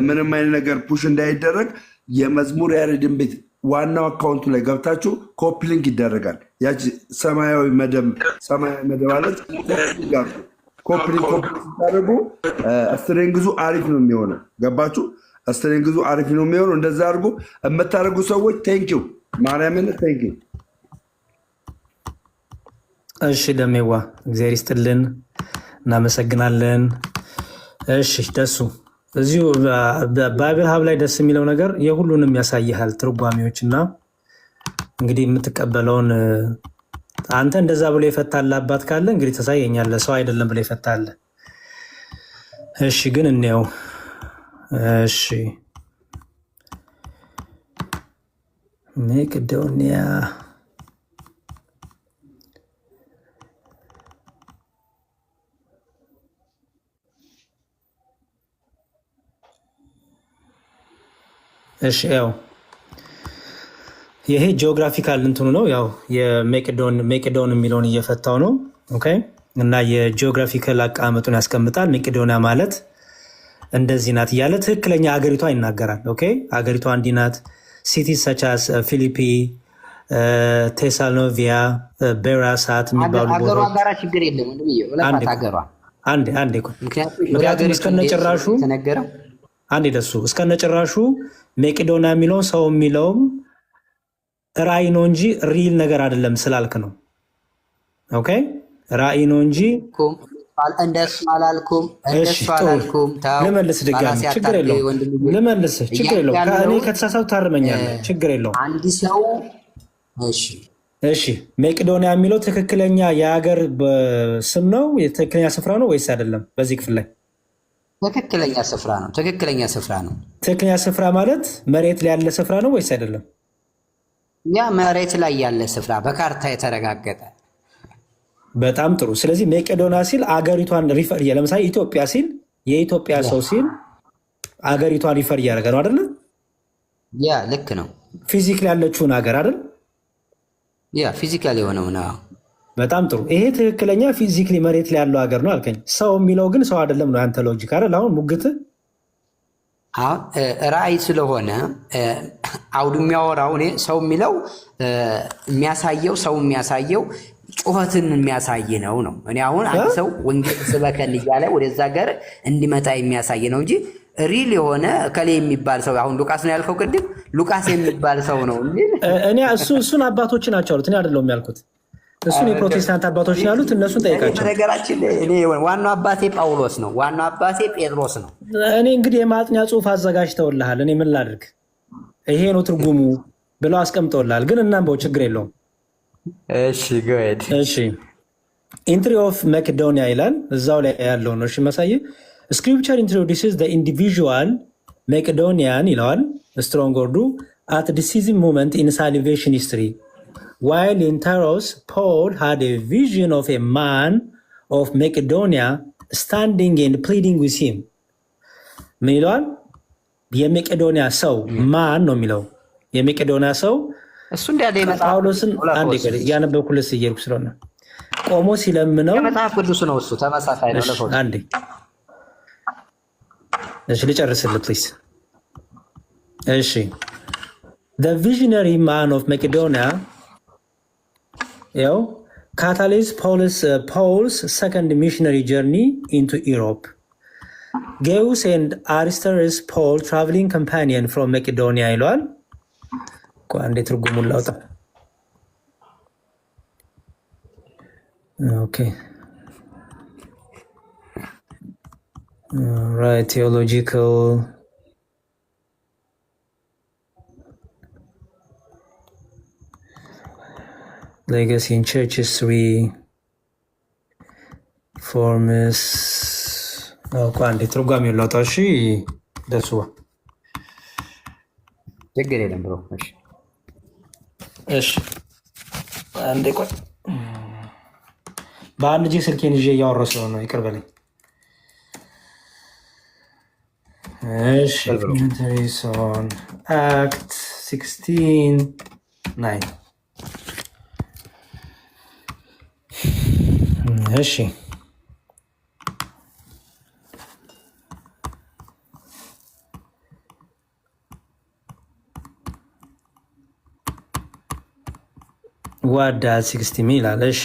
ምንም አይነት ነገር ፑሽ እንዳይደረግ የመዝሙር ያሬድን ቤት ዋናው አካውንቱ ላይ ገብታችሁ ኮፒ ሊንክ ይደረጋል። ያቺ ሰማያዊ መደብ አለች። ኮፒ ሊንክ ሲታደርጉ ስትሬንግዙ አሪፍ ነው የሚሆነው። ገባችሁ? ስትሬንግዙ አሪፍ ነው የሚሆነው። እንደዛ አድርጉ። የምታደርጉ ሰዎች ቴንኪው፣ ማርያምን ቴንኪው። እሺ ደሜዋ እግዚአብሔር ይስጥልን፣ እናመሰግናለን። እሺ ደሱ እዚሁ ባይብል ሀብ ላይ ደስ የሚለው ነገር የሁሉንም ያሳይሃል ትርጓሜዎች እና እንግዲህ የምትቀበለውን አንተ እንደዛ ብሎ የፈታልህ አባት ካለ እንግዲህ ተሳየኛለህ። ሰው አይደለም ብሎ የፈታልህ። እሺ ግን እንየው። እሺ መቄዶንያ እሺ ያው ይሄ ጂኦግራፊካል እንትኑ ነው። ያው የመቄዶን የሚለውን እየፈታው ነው። ኦኬ እና የጂኦግራፊካል አቀማመጡን ያስቀምጣል። መቄዶንያ ማለት እንደዚህ ናት እያለ ትክክለኛ አገሪቷ ይናገራል። ኦኬ አገሪቷ እንዲህ ናት። ሲቲስ ሰቻስ ፊሊፒ፣ ቴሳሎቪያ፣ ቤራሳት የሚባሉ አገሯ ጋራ ችግር የለም ወንድምዬ። አገሯ አንዴ ምክንያቱም እስከነጭራሹ አንዴ ደሱ እስከነጭራሹ መቄዶንያ የሚለውን ሰው የሚለውም ራእይ ነው እንጂ ሪል ነገር አይደለም ስላልክ ነው። ኦኬ ራእይ ነው እንጂ እንደሱ አላልኩም። ልመልስ ድጋሚ ችግር የለውም። ልመልስ ችግር የለውም። እኔ ከተሳሳቱ ታርመኛለህ። ችግር የለውም። አንድ ሰው እሺ መቄዶንያ የሚለው ትክክለኛ የሀገር ስም ነው? ትክክለኛ ስፍራ ነው ወይስ አይደለም? በዚህ ክፍል ላይ ትክክለኛ ስፍራ ነው። ትክክለኛ ስፍራ ነው። ትክክለኛ ስፍራ ማለት መሬት ላይ ያለ ስፍራ ነው ወይስ አይደለም? ያ መሬት ላይ ያለ ስፍራ በካርታ የተረጋገጠ። በጣም ጥሩ። ስለዚህ መቄዶንያ ሲል አገሪቷን ሪፈር ለምሳሌ ኢትዮጵያ ሲል የኢትዮጵያ ሰው ሲል አገሪቷን ሪፈር እያደረገ ነው አይደለ? ያ ልክ ነው። ፊዚካሊ ያለችውን ሀገር አይደል? ያ ፊዚካሊ የሆነው ነው። በጣም ጥሩ። ይሄ ትክክለኛ ፊዚካሊ መሬት ላይ ያለው ሀገር ነው አልከኝ። ሰው የሚለው ግን ሰው አይደለም ነው ያንተ ሎጂክ አይደል? አሁን ሙግት አሁን ራእይ ስለሆነ አውዱ የሚያወራው እኔ ሰው የሚለው የሚያሳየው ሰው የሚያሳየው ጩኸትን የሚያሳይ ነው። እኔ አሁን አንድ ሰው ወንጌል ስበከን እያለ ወደዛ ሀገር እንዲመጣ የሚያሳይ ነው እንጂ ሪል የሆነ እከሌ የሚባል ሰው አሁን ሉቃስ ነው ያልከው ቅድም ሉቃስ የሚባል ሰው ነው እንዴ? እኔ እሱን አባቶች ናቸው አሉት። እኔ አይደለሁም ያልኩት። እሱን የፕሮቴስታንት አባቶች ያሉት እነሱን ጠይቃቸው። ነገራችን እኔ ዋናው አባቴ ጳውሎስ ነው፣ ዋናው አባቴ ጴጥሮስ ነው። እኔ እንግዲህ የማጥኛ ጽሑፍ አዘጋጅተውልሃል። እኔ ምን ላድርግ? ይሄ ነው ትርጉሙ ብለው አስቀምጠውልሃል። ግን እናንበው፣ ችግር የለውም። እሺ ጎድ እሺ ኢንትሪ ኦፍ መቄዶንያ ይላል እዛው ላይ ያለው ነው። እሺ መሳይ ስክሪፕቸር ኢንትሮዲውስስ ዘ ኢንዲቪዥዋል መቄዶኒያን ይለዋል ስትሮንግ ወርዱ አት ዲሲዚቭ ሞመንት ኢን ሳልቬሽን ሂስትሪ while in Taros Paul had a vision of a man of Macedonia standing and pleading with him ምን ይለዋል? የመቄዶንያ ሰው ማን ነው የሚለው የመቄዶንያ ሰው እሱ እንዳለ ይመጣ ጳውሎስን አንድ ቀን ያነበብኩልስ እየሄድኩ ስለሆነ ቆሞ ሲለምነው የመጽሐፍ ቅዱስ ነው እሱ ተመሳሳይ ነው። ለፎቶ አንዴ እሺ ልጨርስልህ ፕሊዝ። እሺ the visionary man of Macedonia ያው catalyzed Paul's second missionary journey into Europe. Gaius and Aristarchus Paul traveling companion from Macedonia ይለዋል። አንዴ ትርጉሙን ላውጣ። ኦኬ right theological legacy in church history forms አንዴ ትርጓሜውን ላውጣ። እሺ ደሱ ችግር የለም ብሮ። እሺ እሺ አንዴ ቆይ፣ በአንድ እጄ ስልኬን ይዤ እያወራሁ ስለሆነ ነው፣ ይቅር በለኝ። እሺ commentaries on Act 16:9 እሺ what does 16 mean ይላል። እሺ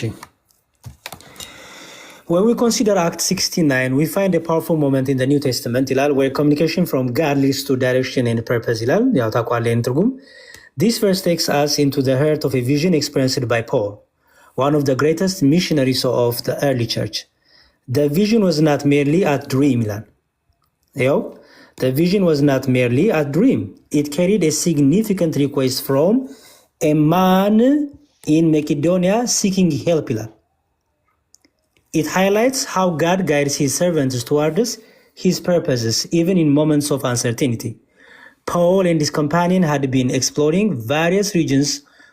when we consider Act 16:9 we find a powerful moment in the New Testament ይላል where communication from God leads to direction and purpose ይላል። ያው ታውቃለህ ይህን ትርጉም። This verse takes us into the heart of a vision experienced by Paul, one of the greatest missionaries of the early church. The vision was not merely a dream ይላል። ያው the vision was not merely a dream. It carried a significant request from a man in Macedonia seeking help ይላል። It highlights how God guides his servants towards his purposes even in moments of uncertainty. Paul and his companion had been exploring various regions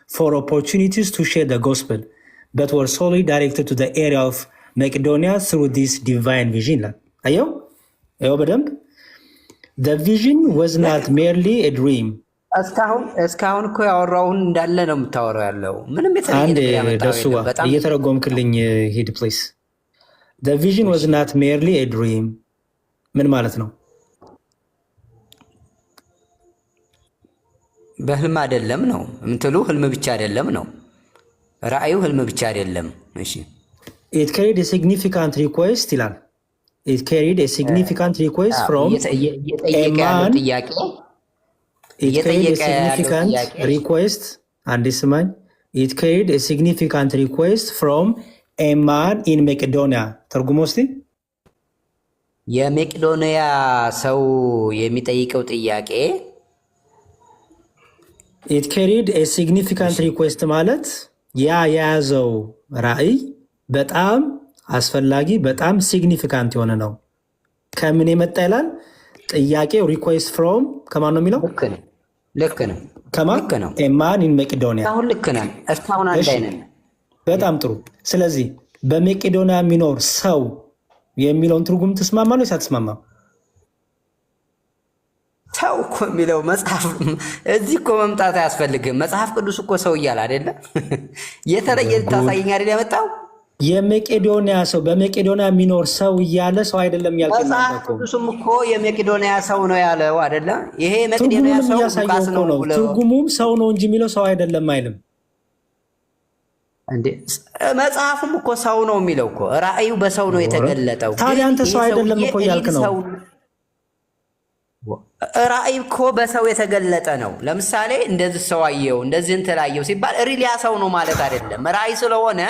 for opportunities to share the gospel, but were solely directed to the area of Macedonia through this divine vision. አየው በደንብ the vision was not merely a dream. እስካሁን እኮ ያወራውን እንዳለ ነው የምታወራው ያለው ምንም የተለየ ነገር ያመጣው የለም። በጣም እየተረጎምክልኝ ሂድ ፕሊዝ። the vision was not merely a dream ምን ማለት ነው? በህልም አይደለም ነው እንትሉ ህልም ብቻ አይደለም ነው ራእዩ ህልም ብቻ አይደለም። እሺ it carried a significant request ይላል። it carried a significant request from a man. it carried a significant request and this man it carried a significant request from a man in Macedonia. ተርጉሞ እስቲ የመቄዶንያ ሰው የሚጠይቀው ጥያቄ it carried a significant request ማለት የያዘው ራእይ በጣም አስፈላጊ በጣም ሲግኒፊካንት የሆነ ነው። ከምን የመጣ ይላል ጥያቄው ሪኩዌስት ፍሮም ከማን ነው የሚለው? ልክ ነው ከማን ነው? a man in Macedonia። አሁን ልክ ነን እስካሁን አንድ አይነን። በጣም ጥሩ። ስለዚህ በመቄዶንያ የሚኖር ሰው የሚለውን ትርጉም ትስማማለህ ወይስ አትስማማም? ሰው እኮ የሚለው መጽሐፍ እዚህ እኮ መምጣት አያስፈልግም። መጽሐፍ ቅዱስ እኮ ሰው እያለ አይደለም የተለየ ታሳየኝ አይደል ያመጣው የመቄዶንያ ሰው በመቄዶንያ የሚኖር ሰው እያለ ሰው አይደለም ያልከኝ ነው። መጽሐፍ ቅዱስም እኮ የመቄዶንያ ሰው ነው ያለው አይደለም። ይሄ የመቄዶንያ ሰው ሉቃስ ነው ብለው ትርጉሙም ሰው ነው እንጂ የሚለው ሰው አይደለም አይልም እንዴ። መጽሐፉም እኮ ሰው ነው የሚለው እኮ ራእዩ በሰው ነው የተገለጠው። ታዲያ አንተ ሰው አይደለም እኮ ያልክ ነው። ራእይ እኮ በሰው የተገለጠ ነው። ለምሳሌ እንደዚህ ሰው አየው እንደዚህ እንተላየው ሲባል ሪሊያ ሰው ነው ማለት አይደለም። ራእይ ስለሆነ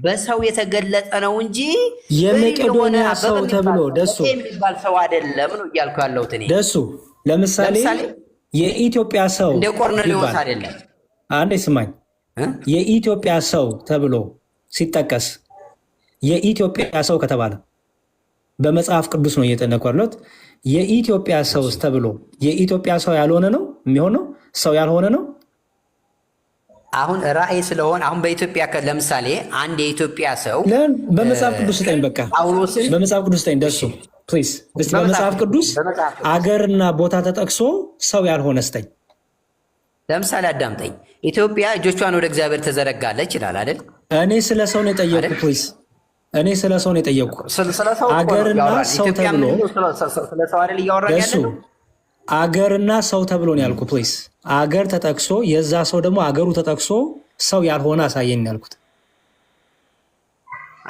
በሰው የተገለጠ ነው እንጂ የመቄዶንያ ሰው ተብሎ ደሱ የሚባል ሰው አይደለም ነው እያልኩ ያለሁት እኔ። ደሱ ለምሳሌ የኢትዮጵያ ሰው እንደ ቆርኔሌዎስ አይደለም። አንዴ ስማኝ፣ የኢትዮጵያ ሰው ተብሎ ሲጠቀስ የኢትዮጵያ ሰው ከተባለ በመጽሐፍ ቅዱስ ነው እየተነኮርለት የኢትዮጵያ ሰውስ ተብሎ የኢትዮጵያ ሰው ያልሆነ ነው የሚሆነው? ሰው ያልሆነ ነው። አሁን ራእይ ስለሆነ አሁን በኢትዮጵያ ለምሳሌ አንድ የኢትዮጵያ ሰው በመጽሐፍ ቅዱስ ስጠኝ፣ በቃ በመጽሐፍ ቅዱስ ስጠኝ ደሱ ፕሊዝ። እስቲ በመጽሐፍ ቅዱስ አገርና ቦታ ተጠቅሶ ሰው ያልሆነ ስጠኝ። ለምሳሌ አዳምጠኝ። ኢትዮጵያ እጆቿን ወደ እግዚአብሔር ተዘረጋለች ይላል አይደል? እኔ ስለ ሰው ነው የጠየቁ ፕሊዝ። እኔ ስለ ሰው ነው የጠየቁ። አገርና ሰው ተብሎ አገርና ሰው ተብሎ ነው ያልኩ። ፕሊዝ አገር ተጠቅሶ የዛ ሰው ደግሞ አገሩ ተጠቅሶ ሰው ያልሆነ አሳየኝ ያልኩት።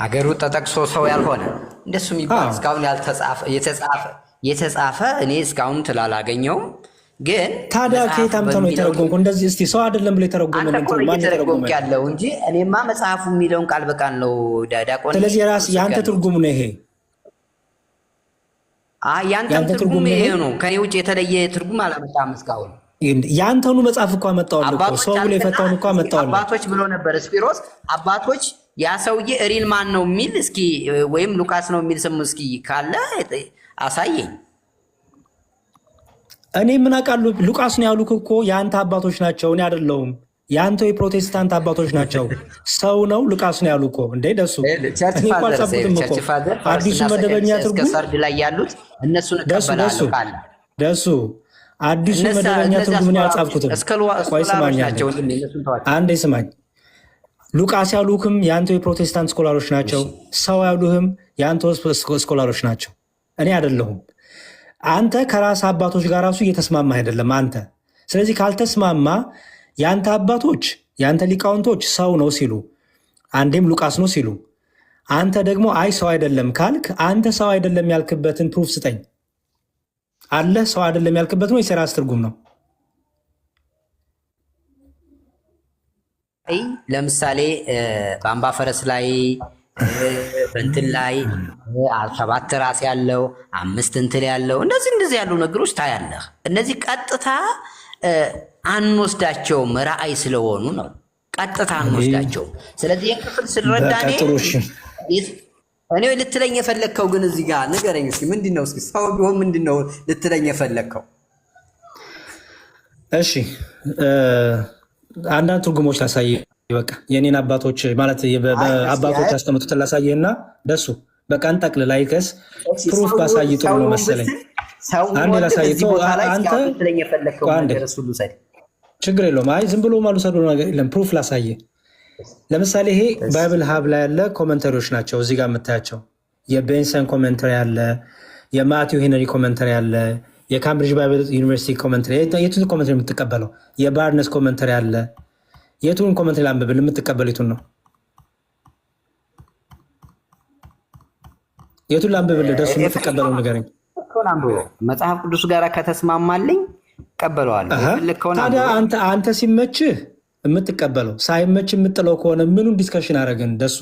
አገሩ ተጠቅሶ ሰው ያልሆነ እንደሱ የሚባል እስካሁን የተጻፈ እኔ እስካሁን ትላላገኘውም። ግን ታዲያ ከየት አምጥተው ነው የተረጎምኩ? እንደዚህ እስቲ ሰው አይደለም ብሎ የተረጎመ ነው ማን የተረጎመ ያለው እንጂ እኔማ መጽሐፉ የሚለውን ቃል በቃል ነው ዳቆን። ስለዚህ ራስ ያንተ ትርጉም ነው ይሄ። ያንተ ትርጉም ይሄ ነው። ከኔ ውጭ የተለየ ትርጉም አላመጣም እስካሁን። ያንተኑ መጽሐፍ እኮ አመጣዋለሁ እኮ ሰው ብሎ የፈታውን እኮ አመጣዋለሁ። አባቶች ብሎ ነበር ስፒሮስ። አባቶች ያ ሰውዬ ሪል ማን ነው የሚል እስኪ ወይም ሉቃስ ነው የሚል ስም እስኪ ካለ አሳየኝ። እኔ ምን አውቃለሁ? ሉቃስ ነው ያሉት እኮ የአንተ አባቶች ናቸው፣ እኔ አይደለሁም። የአንተ የፕሮቴስታንት አባቶች ናቸው። ሰው ነው ሉቃስ ነው ያሉ እኮ እንዴ ደሱ። እኔ እኮ አልጻፍኩትም እኮ አዲሱ መደበኛ ትርጉም ሰርድ ላይ ያሉት እነሱን እቀበላለሁ ካለ ደሱ አዲሱ መደበኛ ትርጉም ነው ያልጻፍኩትም። ቆይ ስማኝ አንዴ ስማኝ። ሉቃስ ያሉህም የአንተ የፕሮቴስታንት ስኮላሮች ናቸው። ሰው ያሉህም የአንተ ስኮላሮች ናቸው፣ እኔ አይደለሁም። አንተ ከራስ አባቶች ጋር ራሱ እየተስማማ አይደለም አንተ። ስለዚህ ካልተስማማ የአንተ አባቶች የአንተ ሊቃውንቶች ሰው ነው ሲሉ፣ አንዴም ሉቃስ ነው ሲሉ፣ አንተ ደግሞ አይ ሰው አይደለም ካልክ አንተ ሰው አይደለም ያልክበትን ፕሩፍ ስጠኝ። አለ ሰው አይደለም ያልክበት ነው የራስ ትርጉም ነው? ለምሳሌ በአምባ ፈረስ ላይ በእንትን ላይ 7 ራስ ያለው 5 እንትን ያለው እንደዚህ ያሉ ነገሮች ታያለህ። እነዚህ ቀጥታ አንወስዳቸውም ራእይ ስለሆኑ ነው። ቀጥታ እንወስዳቸው። ስለዚህ የክፍል ስረዳ እኔ ልትለኝ የፈለግከው ግን እዚህ ጋር ንገረኝ እስኪ ምንድነው? እስኪ ሰው ቢሆን ምንድነው ልትለኝ የፈለግከው? እሺ አንዳንድ ትርጉሞች ላሳይ። በቃ የኔን አባቶች ማለት አባቶች ያስቀምጡትን ላሳይህና ደሱ በቃ እንጠቅልል። ላይከስ ፕሩፍ ባሳይ ጥሩ ነው መሰለኝ። አንዴ ላሳይ። አንዴ ችግር የለውም። አይ ዝም ብሎ ማሉሰዱ ነገር የለም። ፕሩፍ ላሳይ። ለምሳሌ ይሄ ባይብል ሀብ ላይ ያለ ኮመንተሪዎች ናቸው። እዚህ ጋር የምታያቸው የቤንሰን ኮመንተሪ አለ፣ የማቲው ሄነሪ ኮመንተሪ አለ፣ የካምብሪጅ ባይብል ዩኒቨርሲቲ ኮመንተሪ። የቱን ኮመንተሪ የምትቀበለው? የባርነስ ኮመንተሪ አለ። የቱን ኮመንተሪ ላንብብል? የምትቀበል የቱን ነው? የቱን ላንብብል? ደሱ የምትቀበለው ንገረኝ። መጽሐፍ ቅዱስ ጋር ከተስማማልኝ ቀበለዋለሁ። ታዲያ አንተ ሲመችህ የምትቀበለው ሳይመች የምጥለው ከሆነ ምኑን ዲስከሽን አደረግን? ደሱ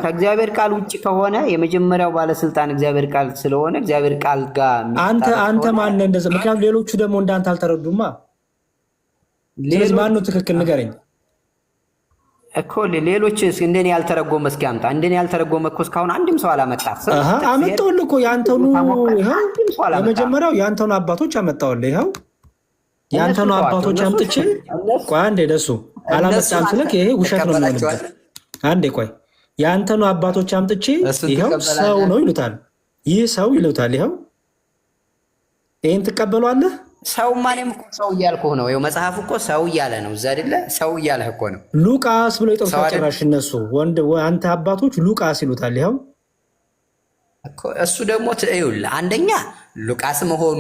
ከእግዚአብሔር ቃል ውጭ ከሆነ የመጀመሪያው ባለስልጣን እግዚአብሔር ቃል ስለሆነ እግዚአብሔር ቃል ጋር አንተ ማነህ እንደዛ? ምክንያቱም ሌሎቹ ደግሞ እንዳንተ አልተረዱማ። ስለዚህ ማን ነው ትክክል ንገረኝ እኮ። ሌሎች እንደኔ ያልተረጎመ እስኪ አምጣ። እንደኔ ያልተረጎመ እኮ እስካሁን አንድም ሰው አላመጣም። አመጣሁልህ እኮ ያንተኑ። ይኸው የመጀመሪያው ያንተኑ አባቶች አመጣሁልህ። ይኸው ያንተኑ አባቶች አምጥቼ ቆይ አንዴ ደሱ አላመጣም ስልክ ይሄ ውሸት ነው የሚሆንበት። አንዴ ቆይ ያንተኑ አባቶች አምጥቼ ይኸው ሰው ነው ይሉታል። ይህ ሰው ይሉታል። ይኸው ይሄን ትቀበሏለህ? ሰው ማንም እኮ ሰው እያልኩህ ነው። ይኸው መጽሐፍ እኮ ሰው እያለ ነው እዛ አይደለ? ሰው እያለህ እኮ ነው። ሉቃስ ብሎ የጠሩት ጭራሽ እነሱ አንተ አባቶች ሉቃስ ይሉታል። ይኸው እሱ ደግሞ ይኸውልህ አንደኛ ሉቃስ መሆኑ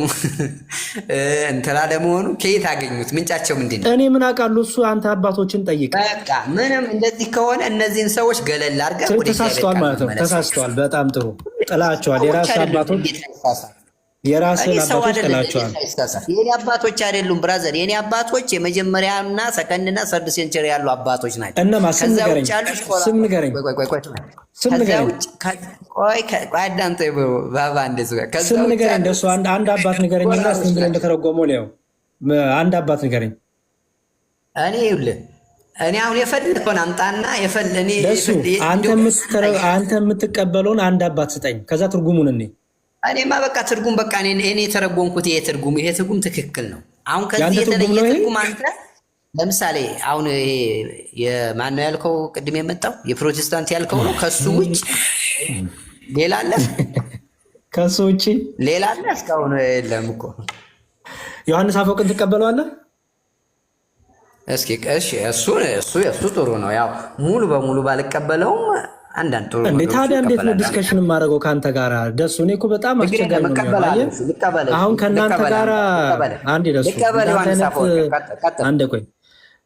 እንትና ለመሆኑ ከየት አገኙት? ምንጫቸው ምንድን ነው? እኔ ምን አውቃለሁ? እሱ አንተ አባቶችን ጠይቅ። በቃ ምንም እንደዚህ ከሆነ እነዚህን ሰዎች ገለል አድርገህ ተሳስተዋል ማለት ነው። ተሳስተዋል። በጣም ጥሩ ጥላቸዋል። የራስህ አባቶች የራስህን አባቶች ጥላቸዋል። የኔ አባቶች አይደሉም ብራዘር። የኔ አባቶች የመጀመሪያና ሰከንድና ሰርድ ሴንቸሪ ያሉ አባቶች ናቸው። እነማ? ስም ንገረኝ። ስም ንገረኝ። ስም ንገረኝ። ስም ንገረኝ። እንደሱ አንድ አባት ንገረኝና ስም ብለህ እንደተረጎመው ሊያው አንድ አባት ንገረኝ። እኔ ይኸውልህ እኔ አሁን የፈለከውን አምጣና አንተ የምትቀበለውን አንድ አባት ስጠኝ። ከዛ ትርጉሙን እኔማ በቃ ትርጉም በቃ እኔ የተረጎምኩት ይሄ ትርጉም ትክክል ነው። አሁን ከዚህ የተለየ ትርጉም አንተ ለምሳሌ አሁን ይሄ የማን ነው ያልከው? ቅድም የመጣው የፕሮቴስታንት ያልከው ነው። ከሱ ውጭ ሌላ አለ? ከሱ ውጭ ሌላ አለ? እስካሁን የለም እኮ። ዮሐንስ አፈወርቅን ትቀበለዋለህ? እስኪ እሱ ጥሩ ነው። ያው ሙሉ በሙሉ ባልቀበለውም አንዳንድ ጥሩ ነው። ታዲያ እንዴት ነው ዲስከሽን የማደርገው ከአንተ ጋር ደሱ? እኔ እኮ በጣም አስቸጋሪ ነው። አሁን ከእናንተ ጋር አንዴ ደሱ አንዴ ቆይ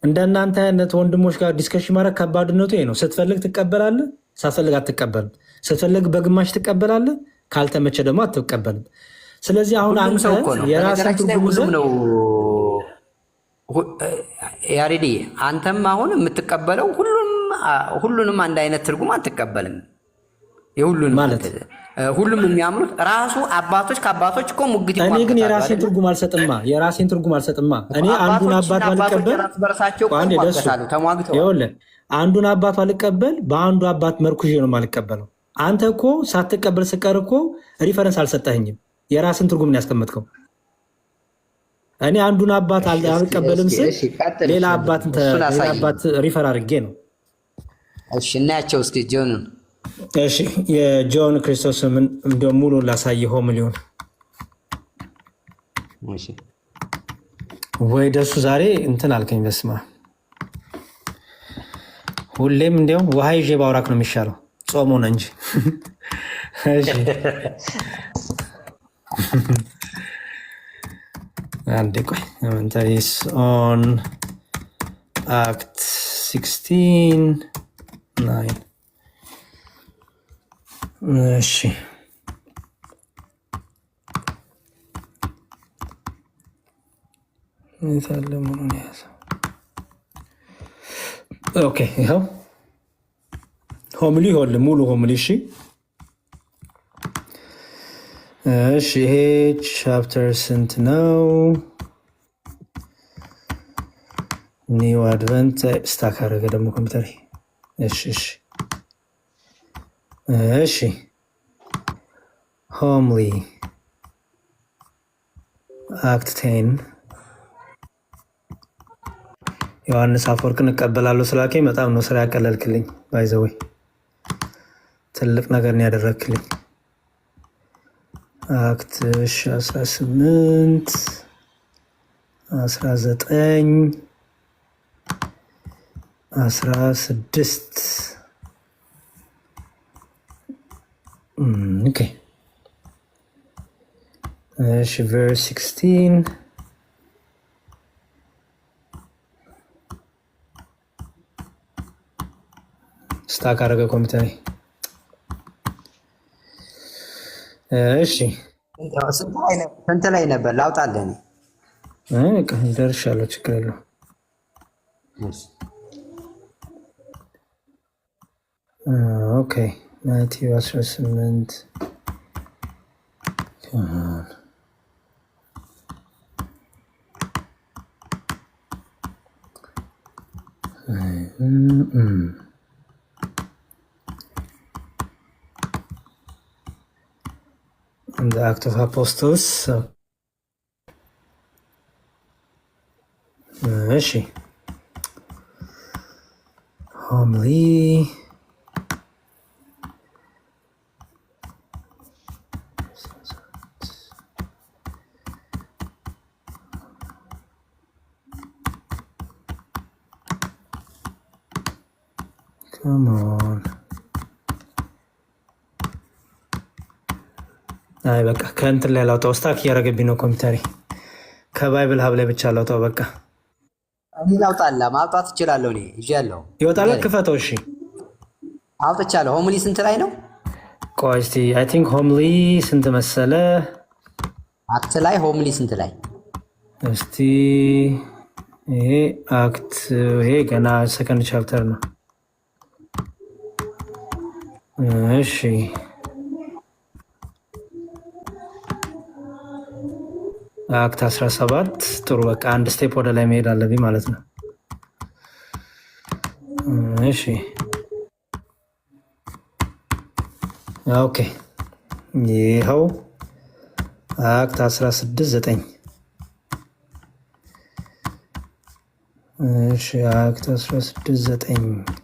እንደናንተ አይነት ወንድሞች ጋር ዲስከሽን ማድረግ ከባድነቱ ይሄ ነው። ስትፈልግ ትቀበላለህ፣ ሳትፈልግ አትቀበልም። ስትፈልግ በግማሽ ትቀበላለህ፣ ካልተመቸ ደግሞ አትቀበልም። ስለዚህ አሁን አንተ የራስህን ትርጉም ነው ያሬዲ። አንተም አሁን የምትቀበለው ሁሉንም አንድ አይነት ትርጉም አትቀበልም። የሁሉንም ማለት ሁሉም የሚያምኑት ራሱ አባቶች ከአባቶች እኮ ሙግት እኔ ግን የራሴን ትርጉም አልሰጥማ። እኔ አንዱን አባት ባልቀበል አንዱን አባት ባልቀበል በአንዱ አባት መርኩዤ ነው የማልቀበለው። አንተ እኮ ሳትቀበል ስቀር እኮ ሪፈረንስ አልሰጠኝም። የራስን ትርጉም ነው ያስቀመጥከው። እኔ አንዱን አባት አልቀበልም ስል ሌላ አባት ሪፈር አድርጌ ነው። እሺ እናያቸው እስኪ ጆንን። እሺ የጆን ክርስቶስ ምን እንደው ሙሉ ላሳይ ሆም ሊሆን እሺ ወይ ደሱ ዛሬ እንትን አልከኝ። በስማ ሁሌም እንደው ውሃ ይዤ ባውራክ ነው የሚሻለው። ጾሙ ነው እንጂ እሺ አንዴ ቆይ ኮሜንታሪስ ኦን አክት 16:9 እሺ ኦኬ ይኸው ሆምሊ ሆል ሙሉ ሆምሊ እሺ እሺ ይሄ ቻፕተር ስንት ነው? ኒው አድቨንት ስታክ አደረገ ደግሞ ኮምፒውተር። እሺ ሆምሊ አክት 10 ዮሐንስ አፈወርቅን እቀበላለሁ ስላከኝ በጣም ነው ስራ ያቀለልክልኝ። ባይዘወይ ትልቅ ነገር ነው ያደረክልኝ። አክት 18 19 16 ኦኬ እሺ ቨርስ 16 ስታክ አደረገ ኮምፒውተር። እሺ ስንት ላይ ነበር ላውጣልህ? ደርሻለሁ፣ ችግር የለውም። ኦኬ ማቴዎስ 18 the Act of Apostles. እሺ homily come on አይ በቃ ከእንትን ላይ ላውጣው። ስታክ እያደረገብኝ ነው ኮምፒውተሪ። ከባይብል ሀብ ላይ ብቻ ላውጣው። በቃ እኔ ላውጣልህ። ማውጣት እችላለሁ። እኔ ይዣለሁ። ይወጣል። ክፈተው። እሺ አውጥቻለሁ። ሆምሊ ስንት ላይ ነው? ቆይ እስኪ አይ ቲንክ ሆምሊ ስንት መሰለ? አክት ላይ ሆምሊ ስንት ላይ? እስቲ ይሄ አክት ይሄ ገና ሰከንድ ቻፕተር ነው። እሺ አክት 17 ጥሩ። በቃ አንድ ስቴፕ ወደ ላይ መሄድ አለብኝ ማለት ነው። እሺ ኦኬ ይኸው አክት 16:9 እሺ አክት 16:9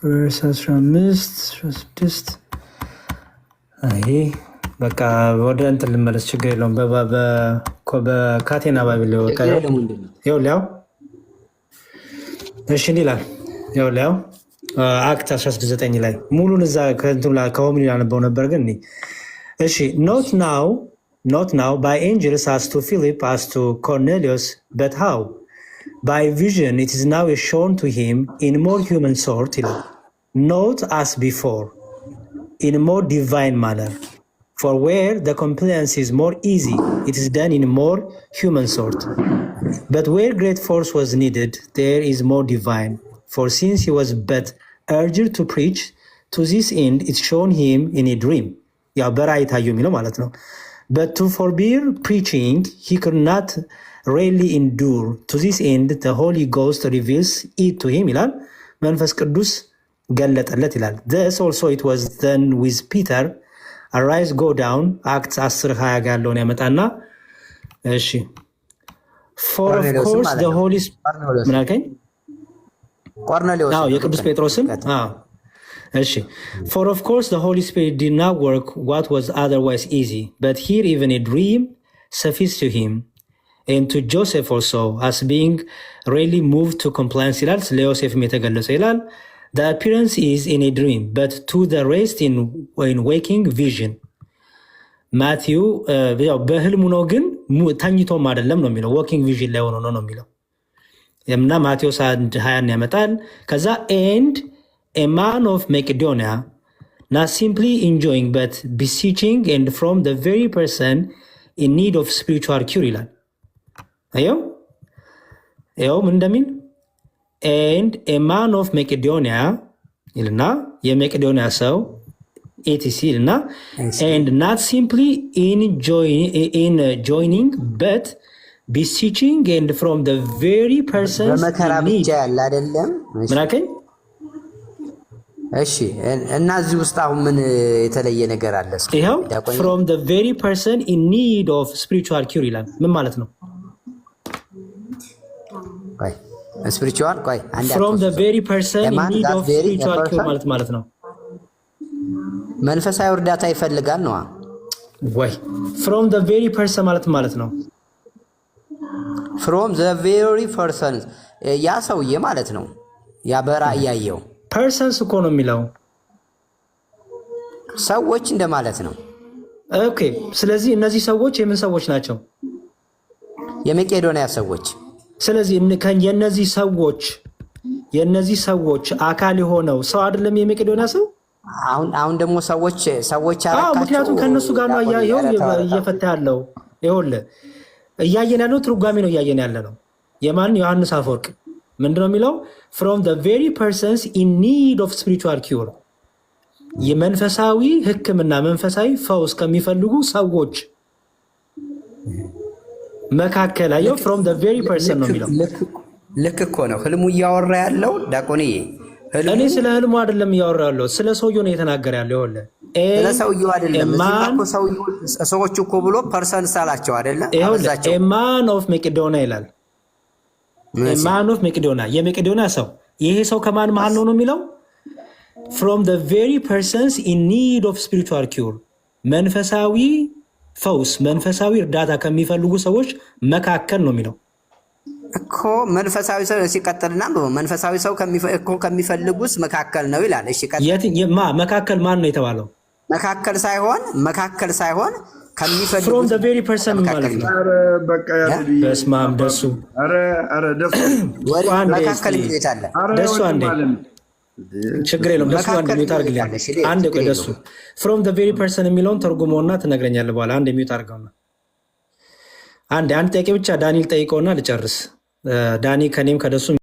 ቨርስ 15 16 አይ በቃ ወደ እንትን ልመለስ፣ ችግር የለውም። በካቴና ባቢል ይኸውልህ እሺ ይላል። ይኸውልህ አክት 16:9 ላይ ሙሉን እዛ ከሆምሊ ያነበው ነበር ግን እሺ not now by angels as to Philip as to Cornelius but how by vision it is now shown to him in more human sort ይላል። not as before in more divine manner for where the compliance is more easy it is done in more human sort but where great force was needed there is more divine for since he was but urged to preach to this end it's shown him in a dream ያው በራእይ ታየው የሚለው ማለት ነው። but to forbear preaching he could not really endure to this end the Holy Ghost reveals it to him ይላል። መንፈስ ቅዱስ ገለጠለት ይላል። thus also it was then with Peter arise go down አክት 10:20 ጋር ያለውን ያመጣና እሺ for of course the Holy Spirit ምን አልከኝ? ቆርኔሌዎስ የቅዱስ ጴጥሮስም እሺ for of course the Holy Spirit did not work what was otherwise easy but here even a dream sufficed to him and to Joseph also as being really moved to compliance ይላል። ስለ ዮሴፍም የተገለጸ ይላል። the appearance is in a dream but to the rest in waking vision ማቲው ያው በህልሙ ነው ግን ተኝቶም አይደለም ነው የሚለው። waking vision ላይ ሆኖ ነው የሚለው እና ማቴዎስ 1:20 ያመጣል። ከዛ and a man of Macedonia not simply enjoying but beseeching and from the very person in need of spiritual cure ይላል። ይኸው ምን እንደሚል and a man of Macedonia ይልና የመቄዶንያ ሰው etc ይልና and not simply in joining but beseeching and from the very person በመከራ ብቻ ያለ አይደለም። ምን አልከኝ? እሺ እና እዚህ ውስጥ አሁን ምን የተለየ ነገር አለ? ይኸው from the very person in need of spiritual cure ይላል። ምን ማለት ነው? ቆይ spiritual ቆይ አንድ from the very person in need of spiritual cure ማለት ነው። መንፈሳዊ እርዳታ ይፈልጋል ነው ወይ? from the very person ማለት ነው። from the very person ያ ሰውዬ ማለት ነው። ያ በራእይ ያየው persons እኮ ነው የሚለው ሰዎች እንደማለት ነው። ኦኬ ስለዚህ እነዚህ ሰዎች የምን ሰዎች ናቸው? የመቄዶንያ ሰዎች። ስለዚህ የነዚህ ሰዎች አካል የሆነው ሰው አይደለም የመቄዶንያ ሰው? አሁን ደግሞ ሰዎች አረካቸው። ምክንያቱም ከነሱ ጋር ነው እየፈታ ያለው። ይኸውልህ እያየን ያለው ትርጓሜ ነው እያየን ያለ ነው። የማን ዮሐንስ አፈወርቅ ምንድነው የሚለው? from the very persons in need of spiritual cure የመንፈሳዊ ሕክምና መንፈሳዊ ፈውስ ከሚፈልጉ ሰዎች መካከል አየው። from the very person ነው የሚለው። ልክ እኮ ነው ህልሙ እያወራ ያለው ዳቆኔ። እኔ ስለ ህልሙ አይደለም እያወራ ያለው ስለ ሰውየው ነው የተናገረ ያለው። ይኸውልህ ስለ ሰውየው አይደለም ሰዎች እኮ ብሎ ፐርሰንስ አላቸው አይደለ? a man of Macedonia ይላል። a man of Macedonia የመቄዶንያ ሰው። ይሄ ሰው ከማን መሃል ነው የሚለው? from the very persons in need of spiritual cure መንፈሳዊ ፈውስ መንፈሳዊ እርዳታ ከሚፈልጉ ሰዎች መካከል ነው የሚለው እኮ። መንፈሳዊ ሰው ሲቀጥልና መንፈሳዊ ሰው ከሚፈልጉስ መካከል ነው ይላል። እሺ መካከል ማን ነው የተባለው? መካከል ሳይሆን ከሚፈልጉ from the very person ማለት ነው። በቃ በስመ አብ ደሱ መካከል ይታለ ደሱ አንዴ ችግር የለውም። ደሱ አንዴ ሚውት አድርግልኝ። አንዴ ቆይ ደሱ from the very person የሚለውን ተርጉመውና ትነግረኛለህ በኋላ። አንዴ ሚውት አድርገውና አንድ ጥያቄ ብቻ ዳንኤል ጠይቀውና ልጨርስ። ዳኒ ከኔም ከደሱ